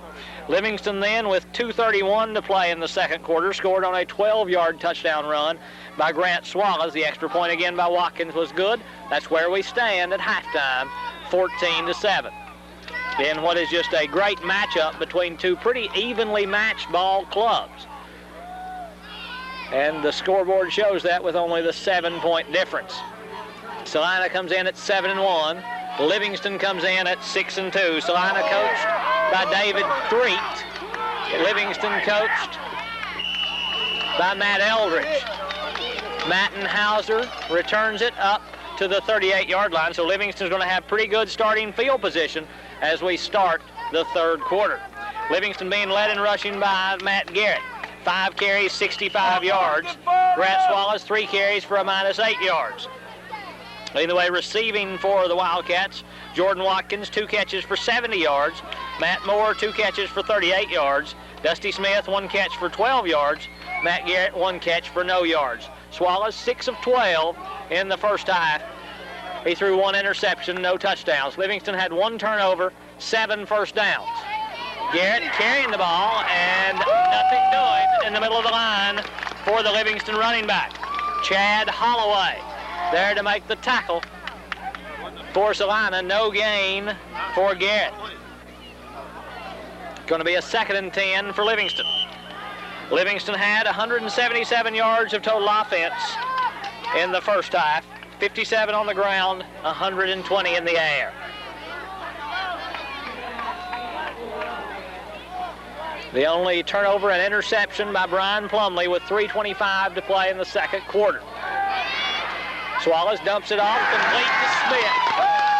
A: Livingston then, with 2:31 to play in the second quarter, scored on a 12-yard touchdown run by Grant Swallows. The extra point again by Watkins was good. That's where we stand at halftime, 14-7. In what is just a great matchup between two pretty evenly matched ball clubs. And the scoreboard shows that with only the 7-point difference. Celina comes in at 7-1. Livingston comes in at 6-2. Celina coached by David Threet. Livingston coached by Matt Eldridge. Mattenhauser returns it up to the 38-yard line, so Livingston's going to have pretty good starting field position as we start the third quarter. Livingston being led in rushing by Matt Garrett. 5 carries, 65 yards. Grant Swallows, 3 carries for a -8 yards. Leading the way receiving for the Wildcats, Jordan Watkins, 2 catches for 70 yards. Matt Moore, 2 catches for 38 yards. Dusty Smith, 1 catch for 12 yards. Matt Garrett, 1 catch for no yards. Swallows, 6 of 12 in the first half. He threw 1 interception, no touchdowns. Livingston had 1 turnover, 7 first downs. Garrett carrying the ball, and nothing doing in the middle of the line for the Livingston running back. Chad Holloway there to make the tackle for Celina. No gain for Garrett. Going to be a 2nd and 10 for Livingston. Livingston had 177 yards of total offense in the first half. 57 on the ground, 120 in the air. The only turnover and interception by Brian Plumlee with 3:25 to play in the second quarter. Swallows dumps it off, complete to Smith.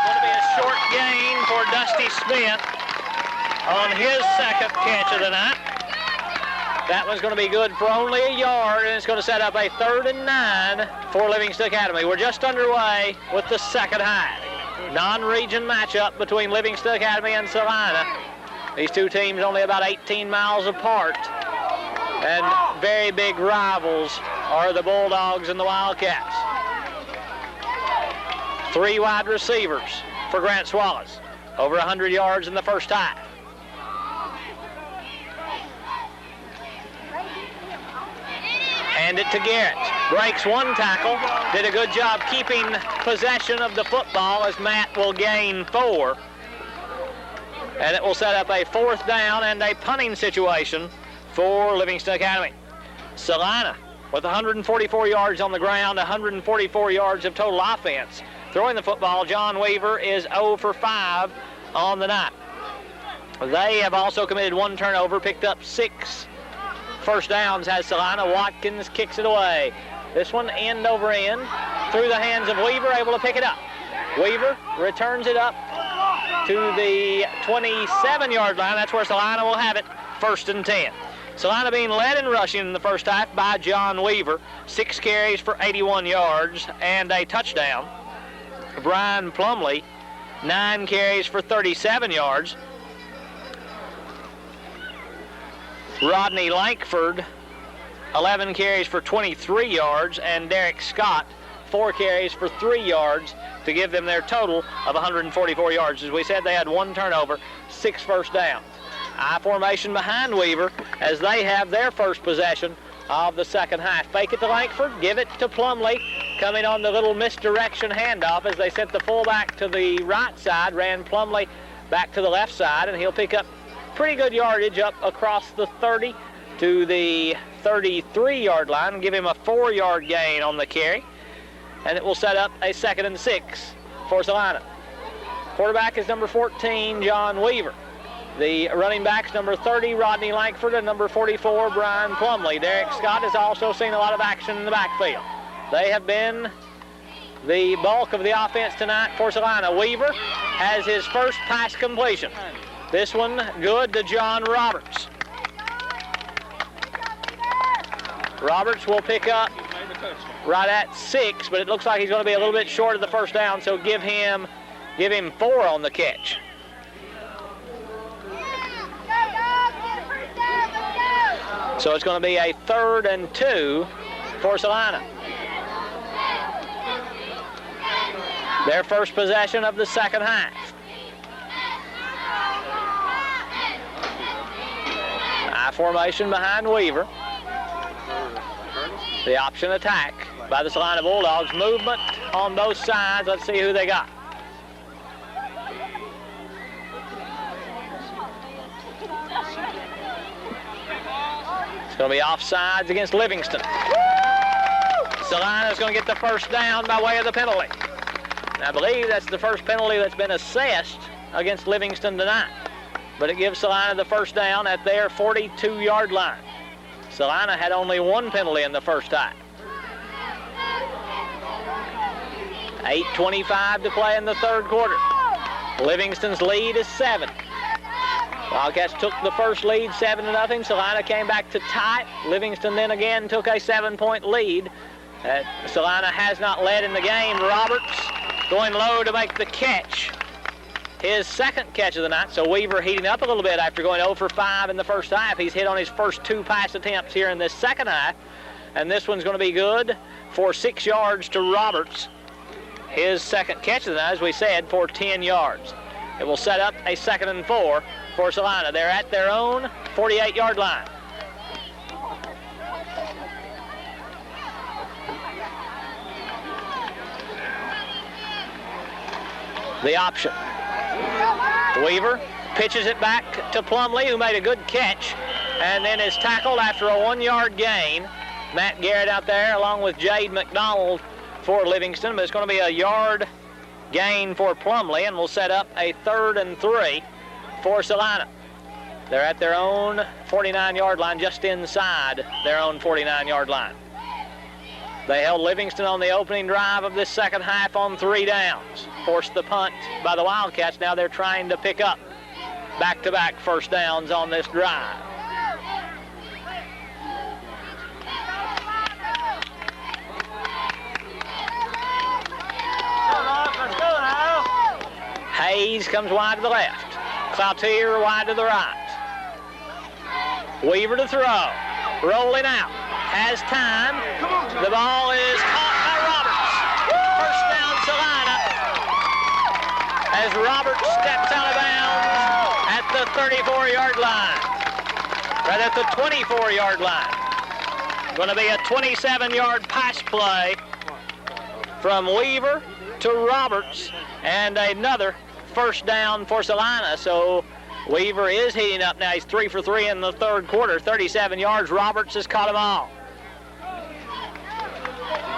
A: Going to be a short gain for Dusty Smith on his second catch of the night. That one's going to be good for only a yard, and it's going to set up a 3rd and 9 for Livingston Academy. We're just underway with the second half. Non-region matchup between Livingston Academy and Celina. These two teams only about 18 miles apart, and very big rivals are the Bulldogs and the Wildcats. 3 wide receivers for Grant Swallows. Over 100 yards in the first half. Hand it to Garrett. Breaks 1 tackle. Did a good job keeping possession of the football as Matt will gain 4. And it will set up a 4th down and a punting situation for Livingston Academy. Celina with 144 yards on the ground, 144 yards of total offense. Throwing the football, John Weaver is 0 for 5 on the night. They have also committed 1 turnover, picked up 6 first downs as Celina. Watkins kicks it away. This one end over end through the hands of Weaver, able to pick it up. Weaver returns it up to the 27-yard line. That's where Celina will have it, 1st and 10. Celina being led in rushing in the first half by John Weaver. 6 carries for 81 yards and a touchdown. Brian Plumlee, 9 carries for 37 yards. Rodney Lankford, 11 carries for 23 yards, and Derek Scott, 4 carries for 3 yards to give them their total of 144 yards. As we said, they had 1 turnover, 6 first downs. I formation behind Weaver as they have their first possession of the second half. Fake it to Lankford, give it to Plumlee, coming on the little misdirection handoff as they sent the fullback to the right side, ran Plumlee back to the left side, and he'll pick up pretty good yardage up across the 30 to the 33-yard line and give him a 4-yard gain on the carry. And it will set up a 2nd and 6 for Celina. Quarterback is number 14, John Weaver. The running backs, number 30, Rodney Lankford, and number 44, Brian Plumlee. Derek Scott has also seen a lot of action in the backfield. They have been the bulk of the offense tonight for Celina. Weaver has his first pass completion. This one good to John Roberts. Roberts will pick up right at 6, but it looks like he's going to be a little bit short of the first down, so give him 4 on the catch. So it's going to be a 3rd and 2 for Celina. Their first possession of the second half. I formation behind Weaver. The option attack by the Celina Bulldogs. Movement on both sides. Let's see who they got. It's going to be offsides against Livingston. Celina is going to get the first down by way of the penalty. And I believe that's the first penalty that's been assessed against Livingston tonight. But it gives Celina the first down at their 42-yard line. Celina had only 1 penalty in the first half. 8:25 to play in the 3rd quarter. Livingston's lead is 7. Wildcats took the first lead 7-0. Celina came back to tie. Livingston then again took a 7-point lead. Celina has not led in the game. Roberts going low to make the catch. His 2nd catch of the night, so Weaver heating up a little bit after going 0 for 5 in the first half. He's hit on his first 2 pass attempts here in this second half, and this one's going to be good for 6 yards to Roberts. His 2nd catch of the night, as we said, for 10 yards. It will set up a 2nd and 4 for Celina. They're at their own 48-yard line. The option. Weaver pitches it back to Plumlee, who made a good catch, and then is tackled after a 1-yard gain. Matt Garrett out there along with Jade McDonald for Livingston, but it's going to be a yard gain for Plumlee, and will set up a 3rd and 3 for Celina. They're at their own 49-yard line, just inside their own 49-yard line. They held Livingston on the opening drive of this second half on 3 downs. Forced the punt by the Wildcats. Now they're trying to pick up back-to-back first downs on this drive. Hayes comes wide to the left. Cloutier wide to the right. Weaver to throw. Rolling out. Has time. The ball is caught by Roberts. First down, Celina. As Roberts steps out of bounds at the 34-yard line. Right at the 24-yard line. Going to be a 27-yard pass play from Weaver to Roberts, and another first down for Celina. So Weaver is heating up now. He's 3 for 3 in the 3rd quarter, 37 yards. Roberts has caught them all.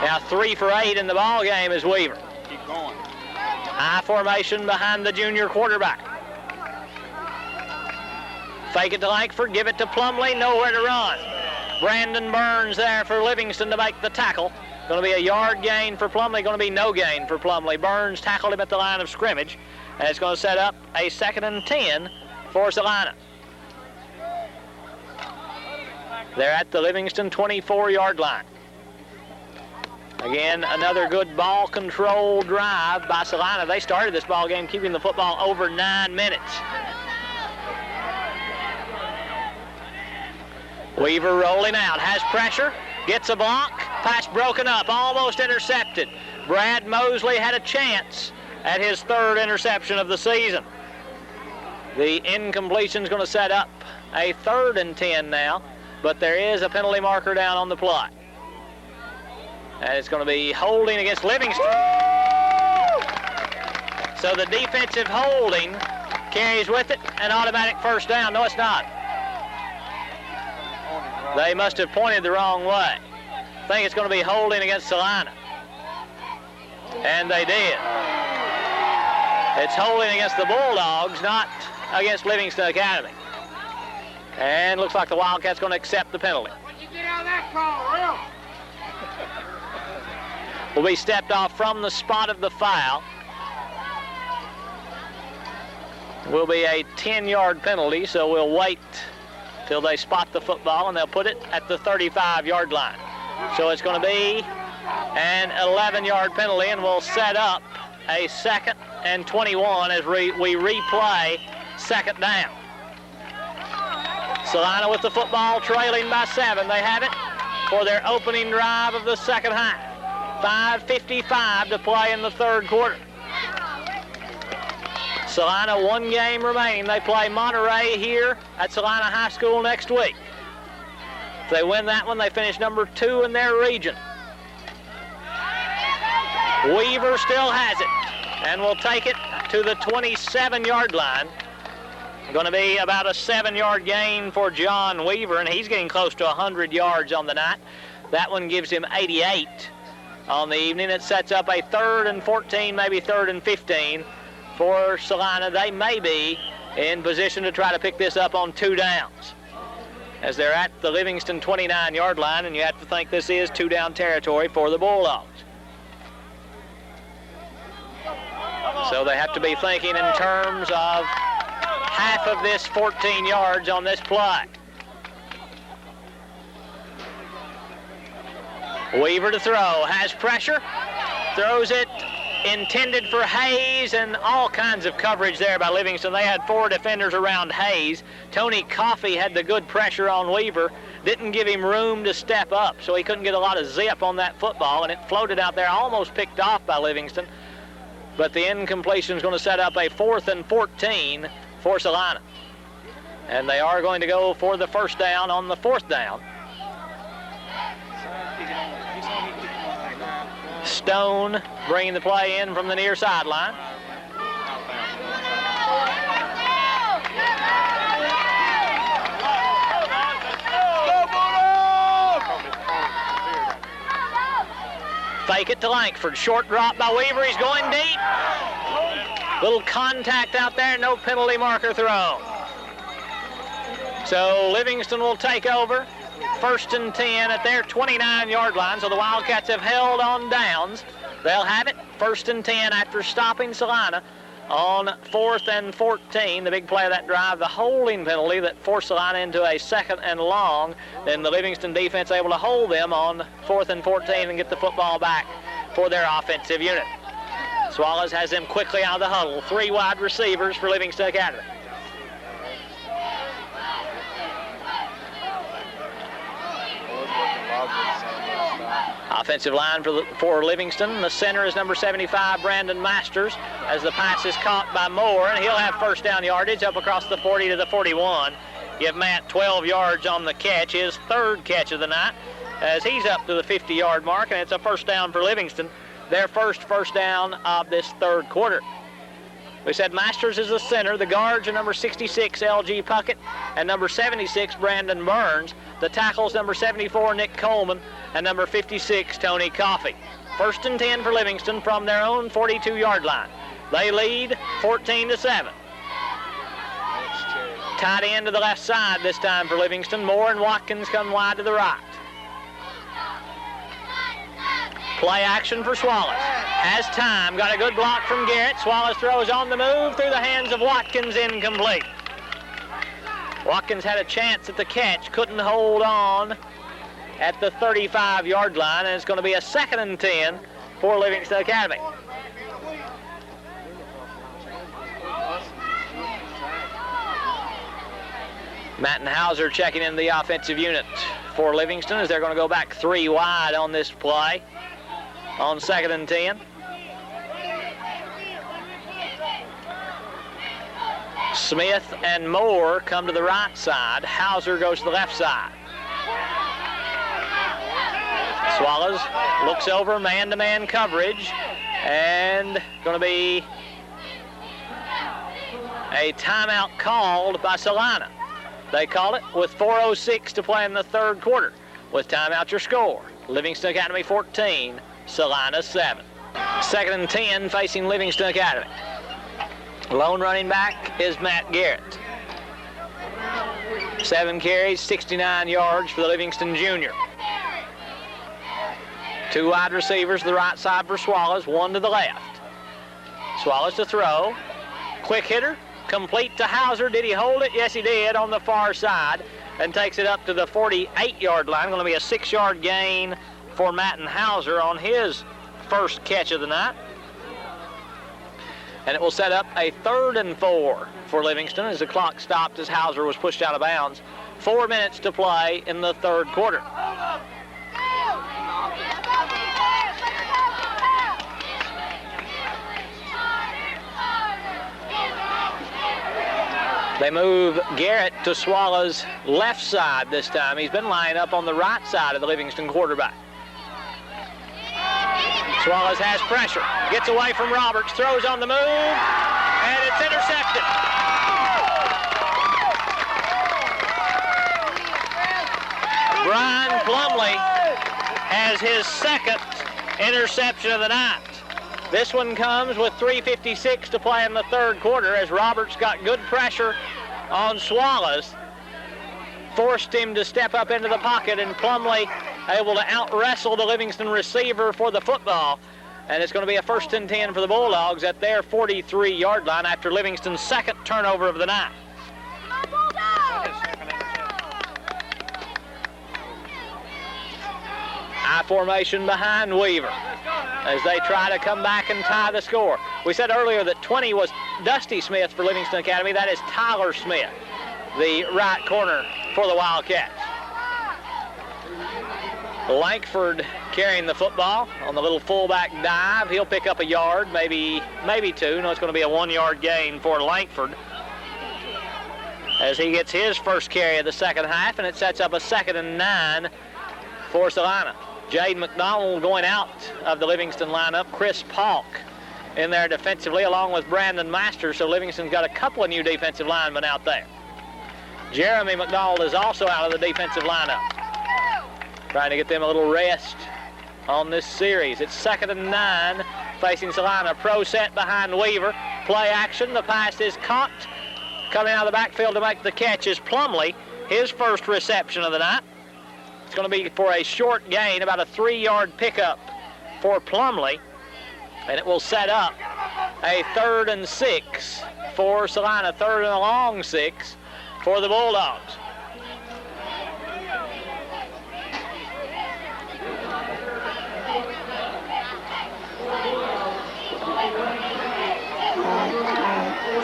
A: Now 3 for 8 in the ball game is Weaver.
B: Keep going.
A: High formation behind the junior quarterback. Fake it to Lankford, give it to Plumlee, nowhere to run. Brandon Burns there for Livingston to make the tackle. Going to be a yard gain for Plumlee, going to be no gain for Plumlee. Burns tackled him at the line of scrimmage, and it's going to set up a 2nd and 10 for Celina. They're at the Livingston 24-yard line. Again, another good ball control drive by Celina. They started this ball game keeping the football over 9 minutes. Weaver rolling out, has pressure, gets a block, pass broken up, almost intercepted. Brad Mosley had a chance at his third interception of the season. The incompletion's going to set up a 3rd and 10 now, but there is a penalty marker down on the play. And it's going to be holding against Livingston. So the defensive holding carries with it an automatic first down. No, it's not. They must have pointed the wrong way. I think it's going to be holding against Celina. And they did. It's holding against the Bulldogs, not against Livingston Academy. And looks like the Wildcats going to accept the penalty.
B: What'd you get out of that call, Real?
A: Will be stepped off from the spot of the foul. Will be a 10-yard penalty, so we'll wait till they spot the football, and they'll put it at the 35-yard line. So it's going to be an 11-yard penalty, and we'll set up a 2nd and 21 as we replay 2nd down. Celina with the football, trailing by 7. They have it for their opening drive of the second half. 5:55 to play in the 3rd quarter. Celina, 1 game remaining. They play Monterey here at Celina High School next week. If they win that one, they finish number 2 in their region. Weaver still has it and will take it to the 27-yard line. Going to be about a 7-yard gain for John Weaver, and he's getting close to 100 yards on the night. That one gives him 88 on the evening. It sets up a 3rd and 14, maybe 3rd and 15 for Celina. They may be in position to try to pick this up on 2 downs, as they're at the Livingston 29-yard line, and you have to think this is 2-down territory for the Bulldogs. So they have to be thinking in terms of half of this 14 yards on this play. Weaver to throw, has pressure, throws it, intended for Hayes, and all kinds of coverage there by Livingston. They had 4 defenders around Hayes. Tony Coffey had the good pressure on Weaver, didn't give him room to step up, so he couldn't get a lot of zip on that football, and it floated out there, almost picked off by Livingston. But the incompletion is going to set up a 4th and 14 for Celina. And they are going to go for the first down on the 4th down. Stone bringing the play in from the near sideline. Fake it to Langford. Short drop by Weaver. He's going deep. Little contact out there. No penalty marker thrown. So Livingston will take over. 1st and 10 at their 29-yard line. So the Wildcats have held on downs. They'll have it 1st and 10 after stopping Celina on 4th and 14. The big play of that drive, the holding penalty that forced Celina into a 2nd and long. Then the Livingston defense able to hold them on 4th and 14 and get the football back for their offensive unit. Swallows has them quickly out of the huddle. 3 wide receivers for Livingston Academy. Offensive line for Livingston. The center is number 75, Brandon Masters, as the pass is caught by Moore, and he'll have first down yardage up across the 40 to the 41. Give Matt 12 yards on the catch, his 3rd catch of the night, as he's up to the 50-yard mark, and it's a first down for Livingston, their first down of this 3rd quarter. We said Masters is the center. The guards are number 66, L.G. Puckett, and number 76, Brandon Burns. The tackles, number 74, Nick Coleman, and number 56, Tony Coffey. 1st and 10 for Livingston from their own 42-yard line. They lead 14-7. Tight end to the left side this time for Livingston. Moore and Watkins come wide to the right. Play action for Swallows. Has time. Got a good block from Garrett. Swallows throws on the move through the hands of Watkins, incomplete. Watkins had a chance at the catch. Couldn't hold on at the 35-yard line, and it's going to be a 2nd and 10 for Livingston Academy. Matt and Hauser checking in the offensive unit for Livingston as they're going to go back 3 wide on this play on 2nd and 10. Smith and Moore come to the right side. Hauser goes to the left side. Swallows looks over man-to-man coverage, and going to be a timeout called by Celina. They call it with 4:06 to play in the 3rd quarter. With timeout, your score: Livingston Academy 14, Celina 7. 2nd and 10 facing Livingston Academy. Lone running back is Matt Garrett. 7 carries, 69 yards for the Livingston junior. 2 wide receivers to the right side for Swallows, 1 to the left. Swallows to throw. Quick hitter, complete to Hauser. Did he hold it? Yes, he did, on the far side, and takes it up to the 48-yard line. Going to be a 6-yard gain for Matt and Hauser on his first catch of the night. And it will set up a 3rd and 4 for Livingston as the clock stopped as Hauser was pushed out of bounds. 4 minutes to play in the 3rd quarter. They move Garrett to Swallow's left side this time. He's been lying up on the right side of the Livingston quarterback. Swallows has pressure, gets away from Roberts, throws on the move, and it's intercepted. Brian Plumley has his 2nd interception of the night. This one comes with 3:56 to play in the 3rd quarter as Roberts got good pressure on Swallows, forced him to step up into the pocket, and Plumley able to out-wrestle the Livingston receiver for the football. And it's going to be a 1st and 10 for the Bulldogs at their 43-yard line after Livingston's 2nd turnover of the night. I formation behind Weaver as they try to come back and tie the score. We said earlier that 20 was Dusty Smith for Livingston Academy. That is Tyler Smith, the right corner for the Wildcats. Lankford carrying the football on the little fullback dive. He'll pick up a yard, maybe 2. No, it's going to be a 1-yard gain for Lankford as he gets his first carry of the 2nd half, and it sets up a 2nd and 9 for Celina. Jade McDonald going out of the Livingston lineup. Chris Polk in there defensively along with Brandon Masters, so Livingston's got a couple of new defensive linemen out there. Jeremy McDonald is also out of the defensive lineup, trying to get them a little rest on this series. It's 2nd and 9 facing Celina. Pro set behind Weaver. Play action. The pass is caught. Coming out of the backfield to make the catch is Plumley. His first reception of the night. It's going to be for a short gain, about a 3-yard pickup for Plumley. And it will set up a 3rd and 6 for Celina. 3rd and a long 6 for the Bulldogs.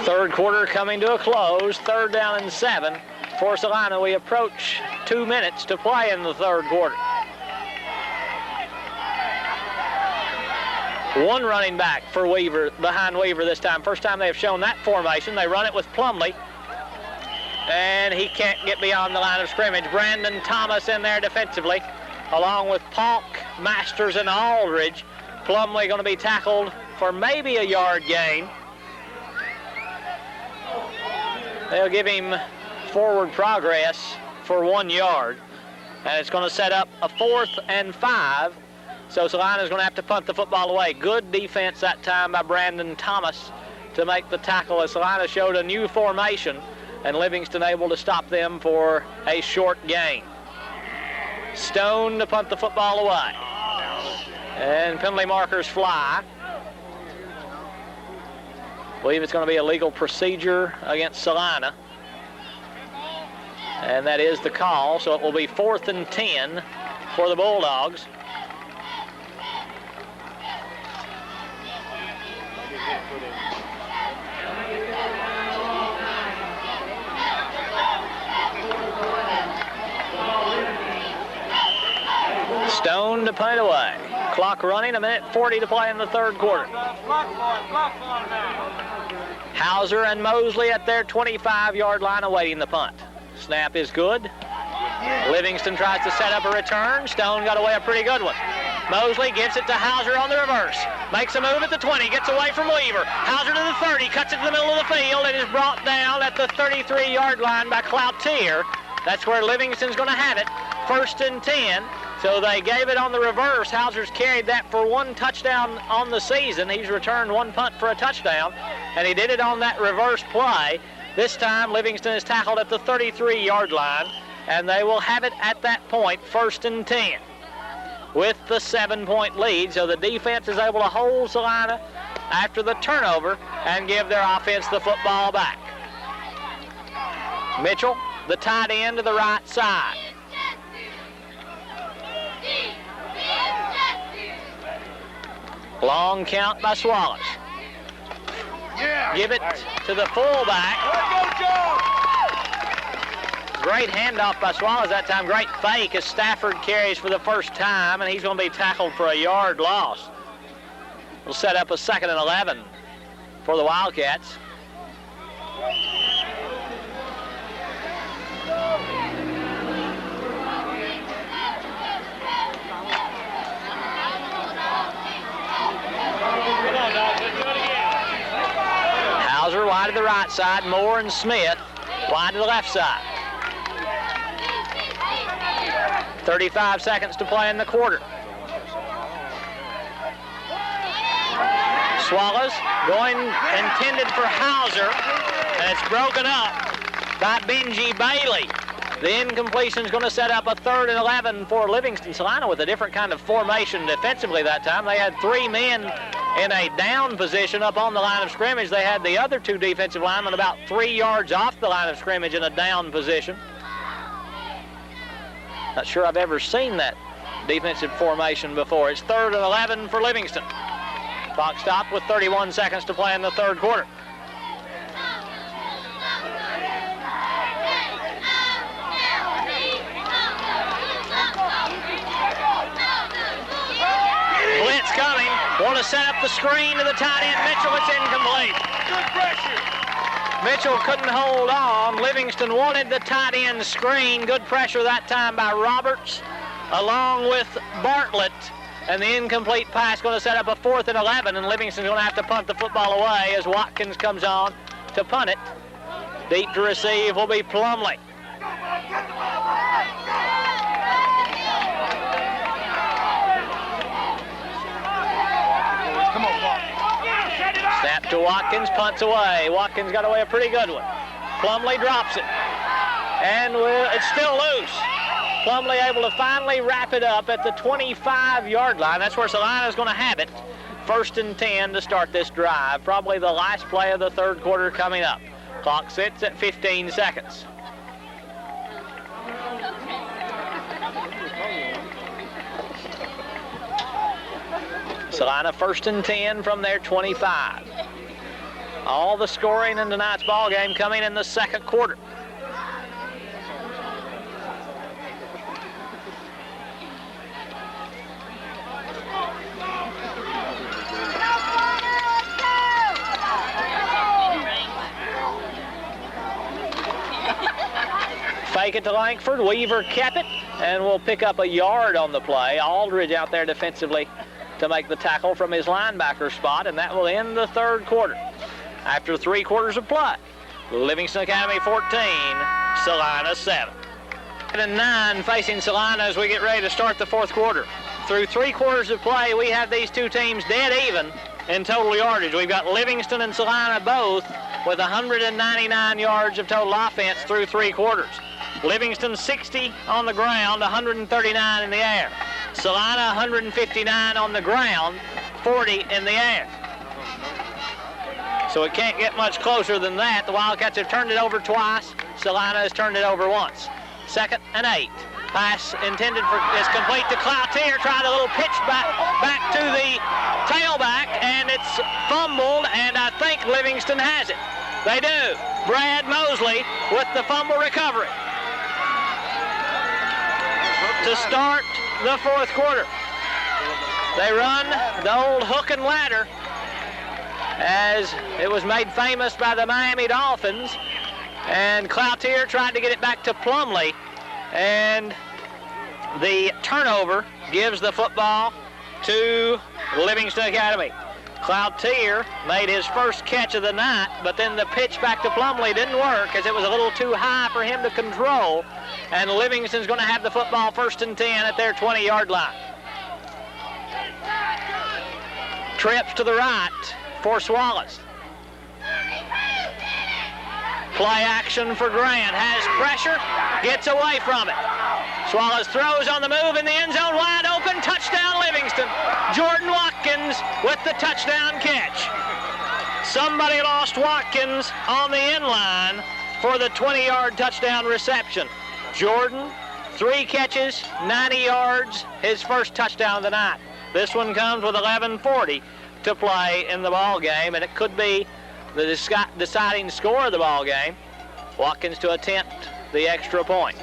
A: Third quarter coming to a close. 3rd down and 7 for Celina. We approach 2 minutes to play in the 3rd quarter. 1 running back for Weaver, behind Weaver this time. First time they've shown that formation. They run it with Plumley, and he can't get beyond the line of scrimmage. Brandon Thomas in there defensively, along with Polk, Masters, and Aldridge. Plumley going to be tackled for maybe a yard gain. They'll give him forward progress for 1 yard, and it's going to set up a 4th and 5. So Celina's going to have to punt the football away. Good defense that time by Brandon Thomas to make the tackle as Celina showed a new formation, and Livingston able to stop them for a short gain. Stone to punt the football away. And penalty markers fly. I believe it's going to be a legal procedure against Celina. And that is the call, so it will be 4th and 10 for the Bulldogs. to punt it away. Clock running, 1:40 to play in the third quarter. Hauser and Mosley at their 25-yard line awaiting the punt. Snap is good. Livingston tries to set up a return. Stone got away a pretty good one. Mosley gives it to Hauser on the reverse. Makes a move at the 20, gets away from Weaver. Hauser to the 30, cuts it to the middle of the field, and is brought down at the 33-yard line by Cloutier. That's where Livingston's going to have it. 1st and 10. So they gave it on the reverse. Hauser's carried that for 1 touchdown on the season. He's returned 1 punt for a touchdown, and he did it on that reverse play. This time, Livingston is tackled at the 33-yard line, and they will have it at that point, 1st and 10, with the 7-point lead. So the defense is able to hold Celina after the turnover and give their offense the football back. Mitchell, the tight end, to the right side. Long count by Swallows. Give it to the fullback. Great handoff by Swallows that time. Great fake as Stafford carries for the first time, and he's going to be tackled for a yard loss. We'll set up a 2nd and 11 for the Wildcats. Hauser wide to the right side. Moore and Smith wide to the left side. 35 seconds to play in the quarter. Swallows going intended for Hauser, and it's broken up by Benji Bailey. The incompletion is going to set up a 3rd and 11 for Livingston. Celina with a different kind of formation defensively that time. They had 3 men in a down position up on the line of scrimmage. They had the other 2 defensive linemen about 3 yards off the line of scrimmage in a down position. Not sure I've ever seen that defensive formation before. It's 3rd and 11 for Livingston. Clock stopped with 31 seconds to play in the third quarter. Blitz coming. Want to set up the screen to the tight end Mitchell. It's incomplete. Good pressure. Mitchell couldn't hold on. Livingston wanted the tight end screen. Good pressure that time by Roberts along with Bartlett. And the incomplete pass going to set up a 4th and 11, and Livingston's going to have to punt the football away as Watkins comes on to punt it. Deep to receive will be Plumley. Snap to Watkins, punts away. Watkins got away a pretty good one. Plumley drops it. And it's still loose. Plumley able to finally wrap it up at the 25-yard line. That's where Celina's going to have it. 1st and 10 to start this drive. Probably the last play of the third quarter coming up. Clock sits at 15 seconds. Celina 1st and 10 from their 25. All the scoring in tonight's ball game coming in the second quarter. Fake it to Langford. Weaver kept it, and will pick up a yard on the play. Aldridge out there defensively to make the tackle from his linebacker spot, and that will end the third quarter. After 3 quarters of play, Livingston Academy 14, Celina 7. 9 facing Celina as we get ready to start the fourth quarter. Through 3 quarters of play, we have these two teams dead even in total yardage. We've got Livingston and Celina both with 199 yards of total offense through 3 quarters. Livingston 60 on the ground, 139 in the air. Celina 159 on the ground, 40 in the air. So it can't get much closer than that. The Wildcats have turned it over twice. Celina has turned it over once. 2nd and 8. Pass intended for is complete to Cloutier. Tried a little pitch back to the tailback, and it's fumbled, and I think Livingston has it. They do. Brad Mosley with the fumble recovery to start the fourth quarter. They run the old hook and ladder, as it was made famous by the Miami Dolphins. And Cloutier tried to get it back to Plumlee, and the turnover gives the football to Livingston Academy. Cloutier made his first catch of the night, but then the pitch back to Plumlee didn't work as it was a little too high for him to control, and Livingston's going to have the football 1st and 10 at their 20-yard line. Trips to the right for Swallows. Play action for Grant, has pressure, gets away from it. Swallows throws on the move in the end zone, wide open, touchdown Livingston. Jordan Watkins with the touchdown catch. Somebody lost Watkins on the end line for the 20-yard touchdown reception. Jordan, 3 catches, 90 yards, his first touchdown of the night. This one comes with 11:40 to play in the ball game, and it could be the deciding score of the ball game. Watkins to attempt the extra point.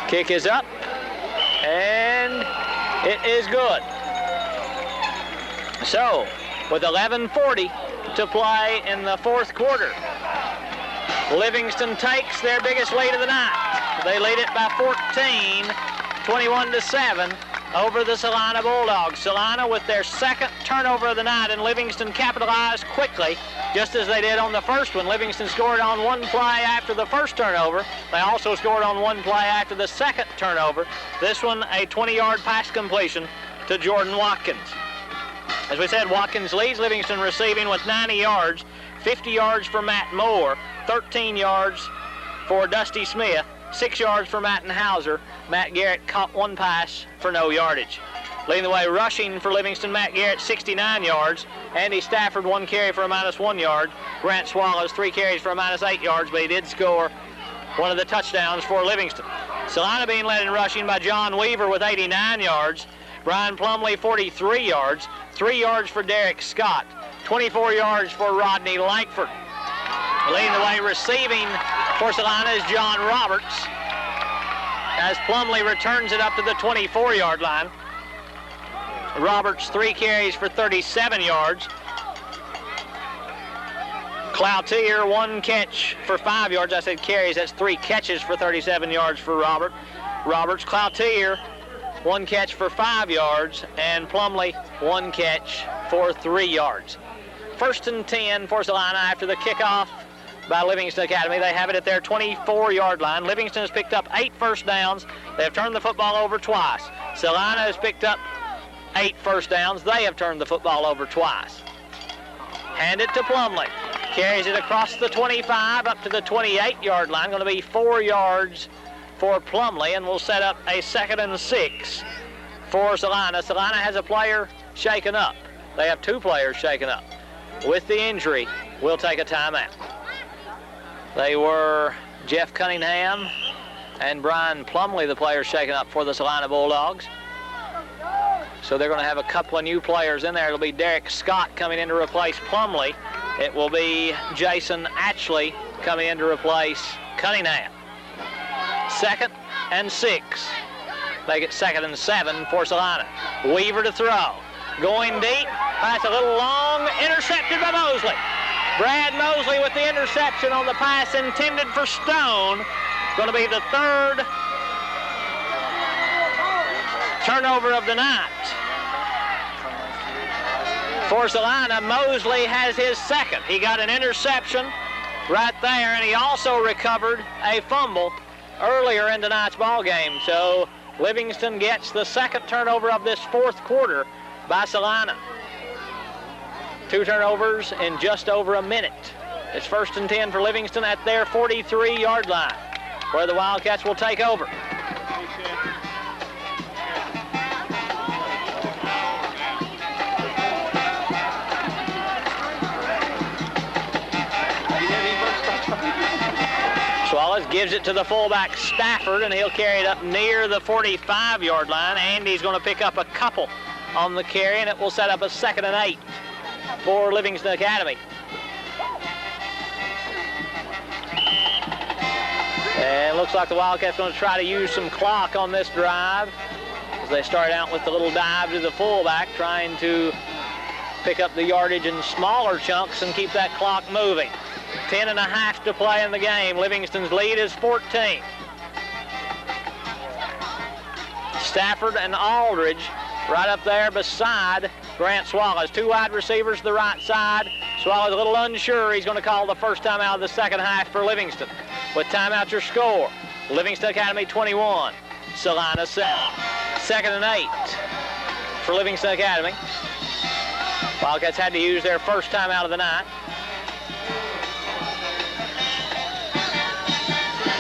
A: Kick is up, and it is good. So, with 11:40 to play in the 4th quarter, Livingston takes their biggest lead of the night. They lead it by 14, 21-7 over the Celina Bulldogs. Celina with their 2nd turnover of the night, and Livingston capitalized quickly, just as they did on the first one. Livingston scored on 1 play after the first turnover. They also scored on 1 play after the 2nd turnover. This one, a 20-yard pass completion to Jordan Watkins. As we said, Watkins leads Livingston receiving with 90 yards, 50 yards for Matt Moore, 13 yards for Dusty Smith, 6 yards for Matt Hauser. Matt Garrett caught 1 pass for no yardage. Leading the way rushing for Livingston, Matt Garrett, 69 yards. Andy Stafford, 1 carry for a -1 yard. Grant Swallows, 3 carries for a -8 yards, but he did score one of the touchdowns for Livingston. Celina being led in rushing by John Weaver with 89 yards. Brian Plumlee, 43 yards. 3 yards for Derek Scott. 24 yards for Rodney Langford. Leading the way receiving for Celina is John Roberts, as Plumlee returns it up to the 24-yard line. Roberts, 3 carries for 37 yards. Cloutier, 1 catch for 5 yards. I said carries, that's 3 catches for 37 yards for Roberts. Cloutier, 1 catch for 5 yards, and Plumlee, 1 catch for 3 yards. 1st and 10 for Celina after the kickoff by Livingston Academy. They have it at their 24-yard line. Livingston has picked up 8 first downs. They have turned the football over twice. Celina has picked up 8 first downs. They have turned the football over twice. Hand it to Plumlee. Carries it across the 25 up to the 28-yard line. Going to be 4 yards for Plumlee, and will set up a 2nd and 6 for Celina. Celina has a player shaken up. They have 2 players shaken up. With the injury, we'll take a timeout. They were Jeff Cunningham and Brian Plumlee, the players shaken up for the Celina Bulldogs. So they're going to have a couple of new players in there. It'll be Derek Scott coming in to replace Plumlee. It will be Jason Atchley coming in to replace Cunningham. 2nd and 6. Make it 2nd and 7 for Celina. Weaver to throw. Going deep, pass a little long, intercepted by Mosley. Brad Mosley with the interception on the pass intended for Stone. Going to be the 3rd turnover of the night for Celina. Mosley has his 2nd. He got an interception right there, and he also recovered a fumble earlier in tonight's ball game. So Livingston gets the 2nd turnover of this 4th quarter by Celina. 2 turnovers in just over a minute. It's 1st and 10 for Livingston at their 43-yard line, where the Wildcats will take over. Swallows gives it to the fullback Stafford, and he'll carry it up near the 45-yard line. Andy's going to pick up a couple on the carry, and it will set up a 2nd and 8 for Livingston Academy. And it looks like the Wildcats going to try to use some clock on this drive as they start out with the little dive to the fullback, trying to pick up the yardage in smaller chunks and keep that clock moving. 10.5 to play in the game. Livingston's lead is 14. Stafford and Aldridge right up there beside Grant Swallows. Two wide receivers to the right side. Swallows a little unsure. He's going to call the first time out of the second half for Livingston. With timeout, your score. Livingston Academy 21, Celina 7. 2nd and 8 for Livingston Academy. Wildcats had to use their first timeout of the night.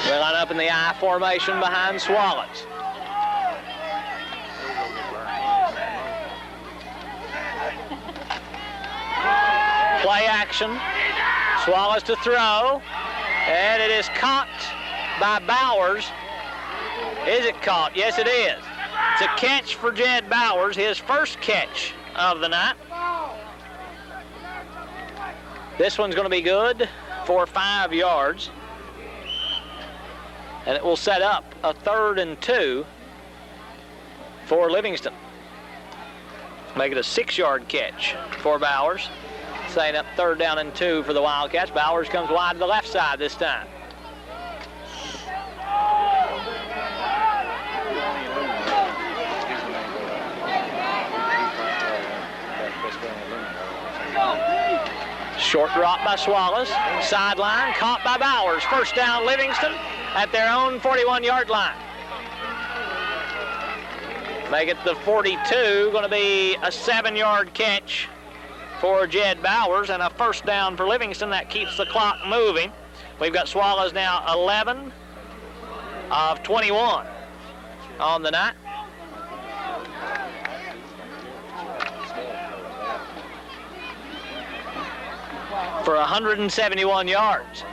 A: They line up in the I formation behind Swallows. Play action. Swallows to throw. And it is caught by Bowers. Is it caught? Yes, it is. It's a catch for Jed Bowers, his first catch of the night. This one's going to be good for 5 yards. And it will set up a 3rd and 2 for Livingston. Make it a 6-yard catch for Bowers. Setting up 3rd down and 2 for the Wildcats. Bowers comes wide to the left side this time. Short drop by Swallows. Sideline caught by Bowers. First down Livingston at their own 41-yard line. Make it the 42. Going to be a 7-yard catch for Jed Bowers and a first down for Livingston. That keeps the clock moving. We've got Swallows now 11 of 21 on the night. For 171 yards.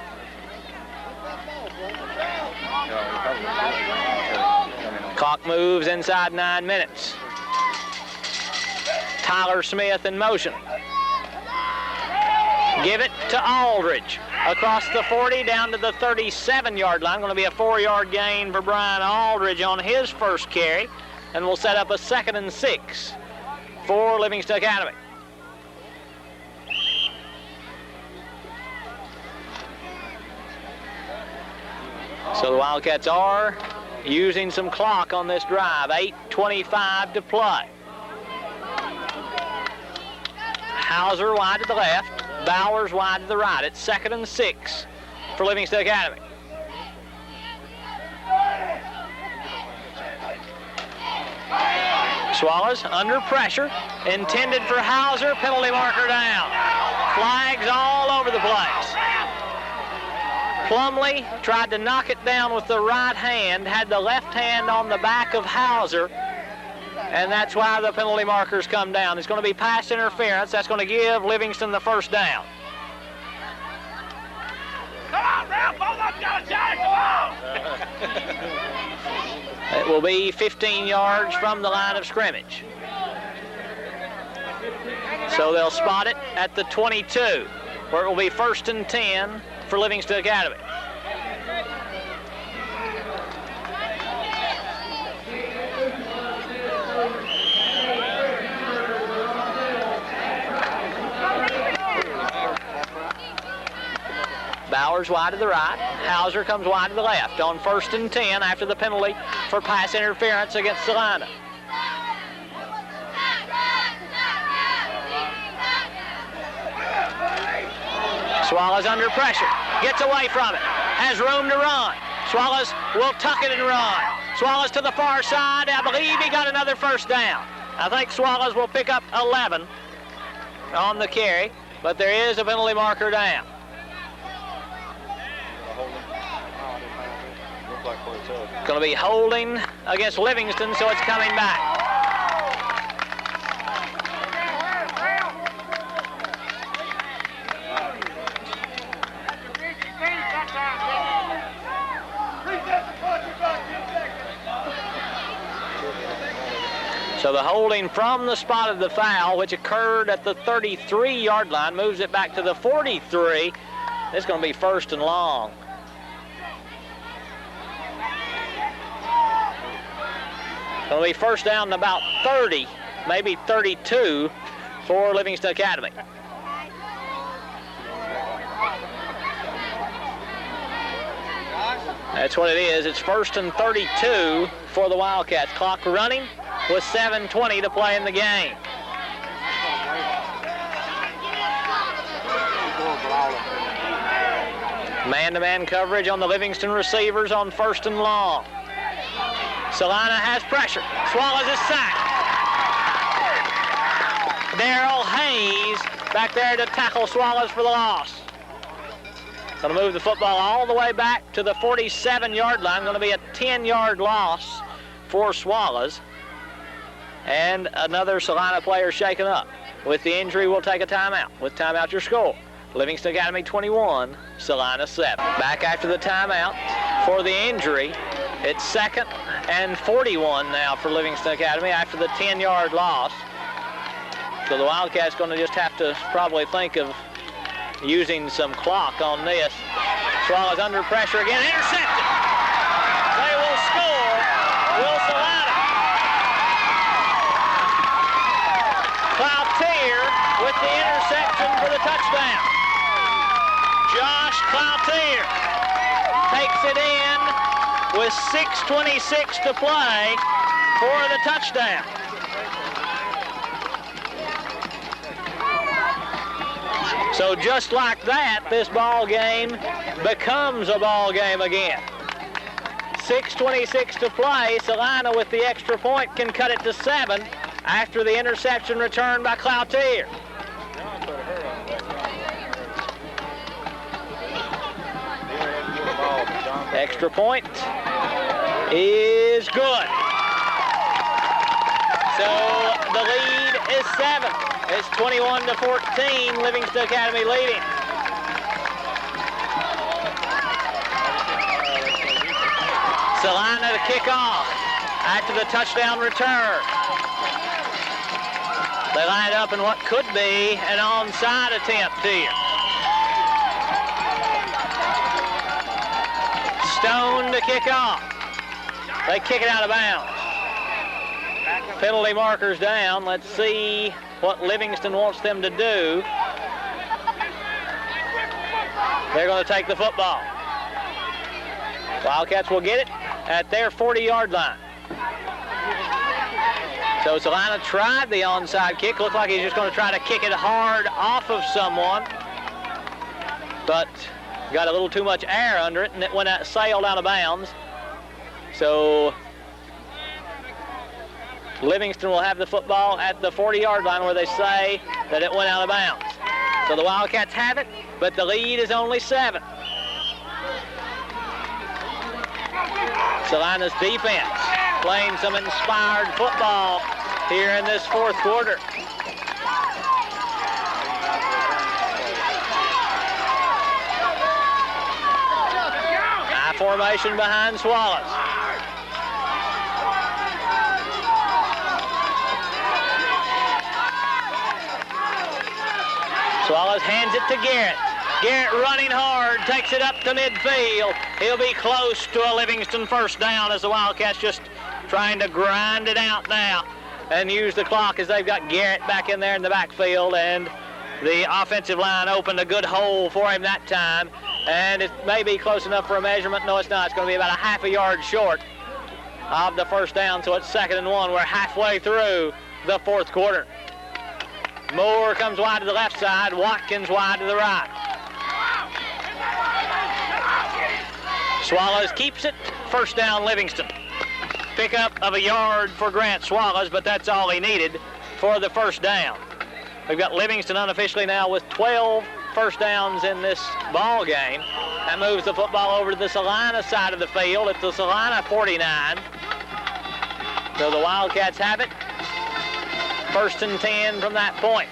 A: Clock moves inside 9 minutes. Tyler Smith in motion. Give it to Aldridge. Across the 40 down to the 37-yard line. Going to be a 4-yard gain for Brian Aldridge on his first carry. And we'll set up a 2nd and 6 for Livingston Academy. So the Wildcats are using some clock on this drive. 8:25 to play. Hauser wide to the left. Bowers wide to the right. It's 2nd and 6 for Livingston Academy. Swallows under pressure. Intended for Hauser. Penalty marker down. Flags all over the place. Plumlee tried to knock it down with the right hand, had the left hand on the back of Hauser, and that's why the penalty markers come down. It's going to be pass interference. That's going to give Livingston the first down.
B: Come on, now, both of them got a shot, come on!
A: It will be 15 yards from the line of scrimmage. So they'll spot it at the 22, where it will be 1st and 10 for Livingston Academy. Bowers wide to the right. Hauser comes wide to the left on 1st and 10 after the penalty for pass interference against Celina. Swallows under pressure, gets away from it, has room to run. Swallows will tuck it and run. Swallows to the far side. I believe he got another first down. I think Swallows will pick up 11 on the carry, but there is a penalty marker down. Going to be holding against Livingston, so it's coming back. So the holding from the spot of the foul, which occurred at the 33-yard line, moves it back to the 43. It's going to be 1st and long. It'll be first down to about 30, maybe 32 for Livingston Academy. That's what it is. It's first and 32 for the Wildcats. Clock running with 7:20 to play in the game. Man-to-man coverage on the Livingston receivers on first and long. Celina has pressure. Swallows is sacked. Darrell Hayes back there to tackle Swallows for the loss. Going to move the football all the way back to the 47-yard line. Going to be a 10-yard loss for Swallows. And another Celina player shaken up. With the injury, we'll take a timeout. With timeout, your score. Livingston Academy 21, Celina 7. Back after the timeout for the injury. It's second and 41 now for Livingston Academy after the 10-yard loss. So the Wildcats going to just have to probably think of using some clock on this. Swallows under pressure again, intercepted. They will score. Will Celina. Cloutier with the interception for the touchdown. Josh Cloutier takes it in with 6:26 to play for the touchdown. So just like that, this ball game becomes a ball game again. 6:26 to play. Celina with the extra point can cut it to 7 after the interception returned by Cloutier. Extra point is good. So the lead is 7. It's 21-14, Livingston Academy leading. Celina to kick off after the touchdown return. They line up in what could be an onside attempt here. Stone to kick off. They kick it out of bounds. Penalty markers down. Let's see what Livingston wants them to do. They're going to take the football. Wildcats will get it at their 40-yard line. So Celina tried the onside kick. Looked like he's just going to try to kick it hard off of someone. But got a little too much air under it, and it went out, sailed out of bounds. So Livingston will have the football at the 40-yard line where they say that it went out of bounds. So the Wildcats have it, but the lead is only 7. Celina's defense playing some inspired football here in this fourth quarter. High formation behind Swallows. Swallows hands it to Garrett. Garrett running hard, takes it up to midfield. He'll be close to a Livingston first down as the Wildcats just trying to grind it out now and use the clock as they've got Garrett back in there in the backfield, and the offensive line opened a good hole for him that time, and it may be close enough for a measurement. No, it's not. It's going to be about a half a yard short of the first down, so it's 2nd and 1. We're halfway through the fourth quarter. Moore comes wide to the left side, Watkins wide to the right. Swallows keeps it, first down Livingston. Pickup of a yard for Grant Swallows, but that's all he needed for the first down. We've got Livingston unofficially now with 12 first downs in this ball game. That moves the football over to the Celina side of the field at the Celina 49. So the Wildcats have it. 1st and 10 from that point.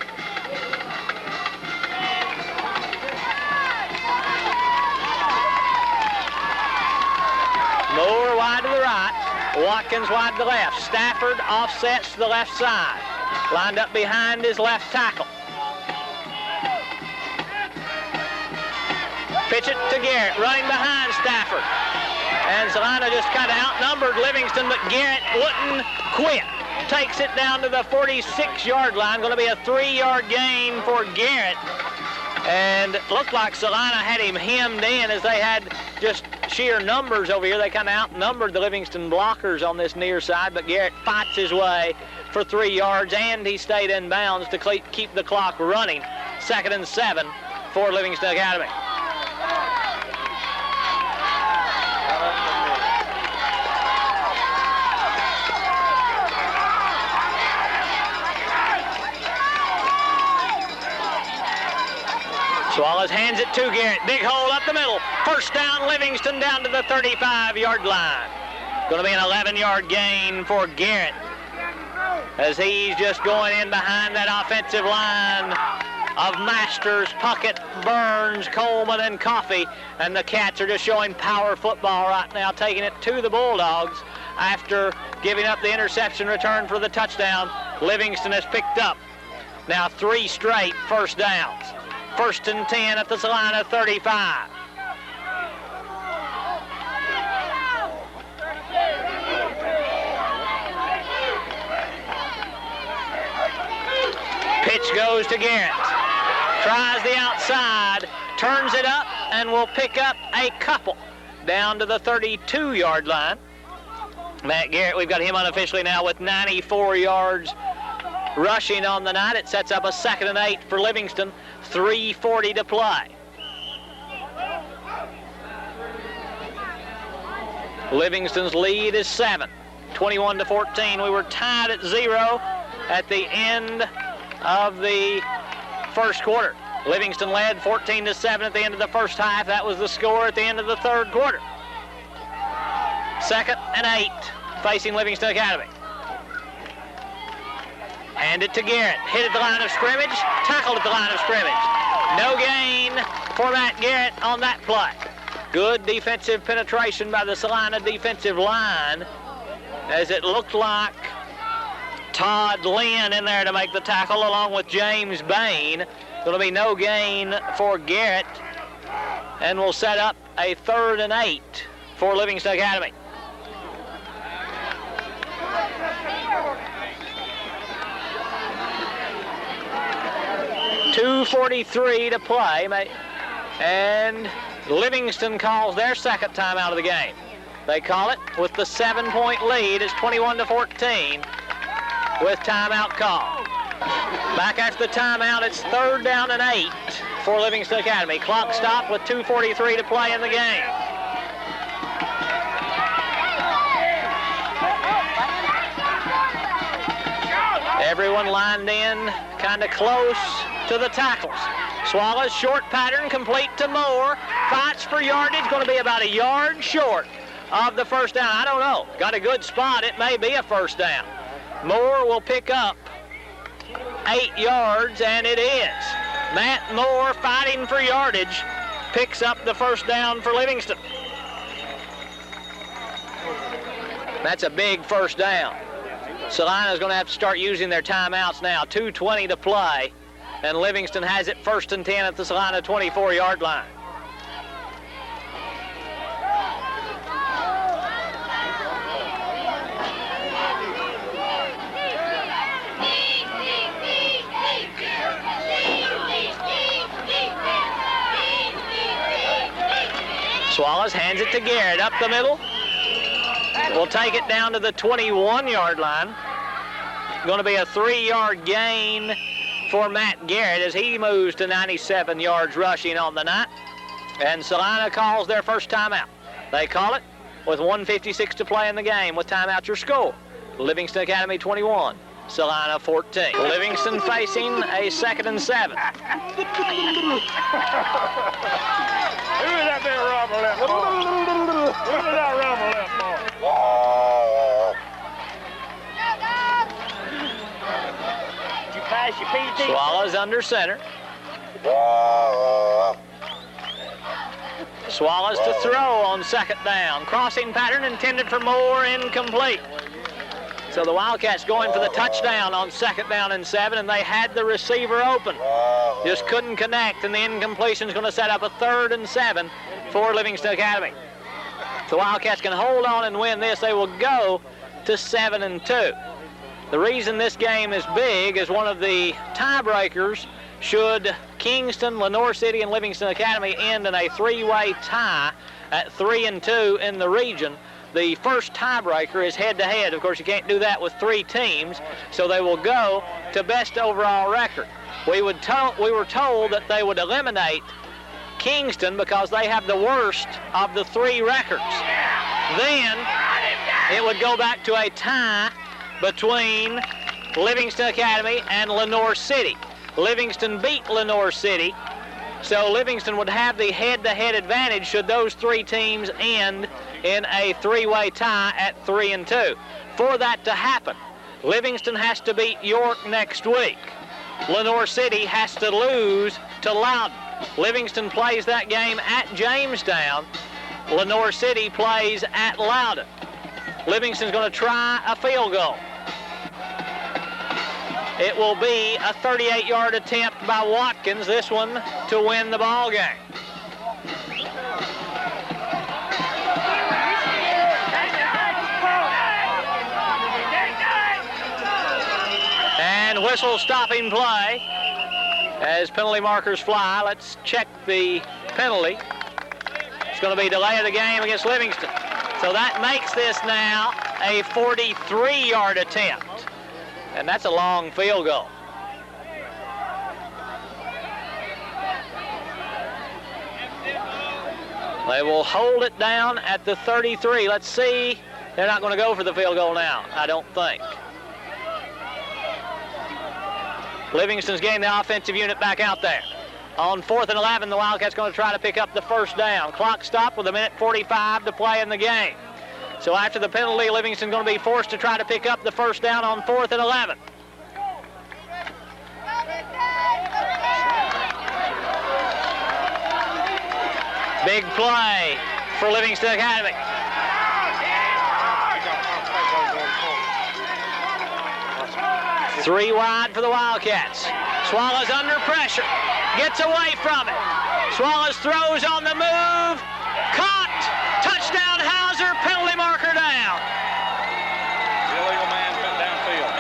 A: Moore wide to the right, Watkins wide to the left. Stafford offsets to the left side, lined up behind his left tackle. Pitch it to Garrett, running behind Stafford. And Celina just kind of outnumbered Livingston, but Garrett wouldn't quit. Takes it down to the 46-yard line. Going to be a 3-yard gain for Garrett. And it looked like Celina had him hemmed in as they had just sheer numbers over here. They kind of outnumbered the Livingston blockers on this near side, but Garrett fights his way for 3 yards, and he stayed in bounds to keep the clock running. 2nd and 7 for Livingston Academy. Swallows hands it to Garrett. Big hole up the middle. First down, Livingston down to the 35-yard line. Going to be an 11-yard gain for Garrett as he's just going in behind that offensive line of Masters, Puckett, Burns, Coleman, and Coffey. And the Cats are just showing power football right now, taking it to the Bulldogs after giving up the interception return for the touchdown. Livingston has picked up now 3 straight first downs. 1st and 10 at the Celina 35. Pitch goes to Garrett. Tries the outside, turns it up, and will pick up a couple down to the 32-yard line. Matt Garrett, we've got him unofficially now with 94 yards rushing on the night. It sets up a 2nd and 8 for Livingston. 3:40 to play. Livingston's lead is 7, 21-14. We were tied at 0 at the end of the first quarter. Livingston led 14-7 at the end of the first half. That was the score at the end of the third quarter. 2nd and 8 facing Livingston Academy. Hand it to Garrett. Hit at the line of scrimmage. Tackled at the line of scrimmage. No gain for Matt Garrett on that play. Good defensive penetration by the Celina defensive line as it looked like Todd Lynn in there to make the tackle along with James Bain. Going to be no gain for Garrett, and will set up a 3rd and 8 for Livingston Academy. .243 to play, and Livingston calls their 2nd timeout of the game. They call it with the 7-point lead. It's 21-14 with timeout call. Back after the timeout, it's 3rd down and 8 for Livingston Academy. Clock stopped with 2:43 to play in the game. Everyone lined in kind of close to the tackles. Swallows short pattern complete to Moore. Fights for yardage, going to be about a yard short of the first down. I don't know. Got a good spot. It may be a first down. Moore will pick up 8 yards, and it is. Matt Moore fighting for yardage picks up the first down for Livingston. That's a big first down. Celina's going to have to start using their timeouts now. 2:20 to play, and Livingston has it 1st and 10 at the Celina 24-yard line. Swallows hands it to Garrett up the middle. We'll take it down to the 21-yard line. Going to be a 3-yard gain for Matt Garrett as he moves to 97 yards rushing on the night. And Celina calls their first timeout. They call it with 1:56 to play in the game. With timeout, your score. Livingston Academy 21, Celina 14. Livingston facing a 2nd and 7.
B: Who is that big rubber left ball? Who is that rubber left ball? Did you pass your PT?
A: Swallows under center. Swallows to throw on 2nd down. Crossing pattern intended for Moore, incomplete. So the Wildcats going for the touchdown on 2nd down and 7, and they had the receiver open. Just couldn't connect, and the incompletion is going to set up a 3rd and 7 for Livingston Academy. the Wildcats can hold on and win this, they will go to 7-2. The reason this game is big is one of the tiebreakers, should Kingston, Lenoir City, and Livingston Academy end in a three-way tie at 3-2 in the region. The first tiebreaker is head-to-head. Of course, you can't do that with three teams, so they will go to best overall record. We were told that they would eliminate Kingston because they have the worst of the three records. Then it would go back to a tie between Livingston Academy and Lenoir City. Livingston beat Lenoir City, so Livingston would have the head-to-head advantage should those three teams end in a three-way tie at 3-2. For that to happen, Livingston has to beat York next week. Lenoir City has to lose to Loudon. Livingston plays that game at Jamestown. Lenoir City plays at Loudon. Livingston's going to try a field goal. It will be a 38-yard attempt by Watkins, this one to win the ball game. And whistle stopping play as penalty markers fly. Let's check the penalty. It's going to be delay of the game against Livingston. So that makes this now a 43-yard attempt. And that's a long field goal. They will hold it down at the 33. Let's see. They're not going to go for the field goal now, I don't think. Livingston's getting the offensive unit back out there. On 4th and 11, the Wildcats going to try to pick up the first down. Clock stopped with 1:45 to play in the game. So after the penalty, Livingston going to be forced to try to pick up the first down on 4th and 11. Big play for Livingston Academy. Three wide for the Wildcats. Swallows under pressure. Gets away from it. Swallows throws on the move. Caught. Touchdown Hauser. Penalty marker down.
B: Illegal man downfield.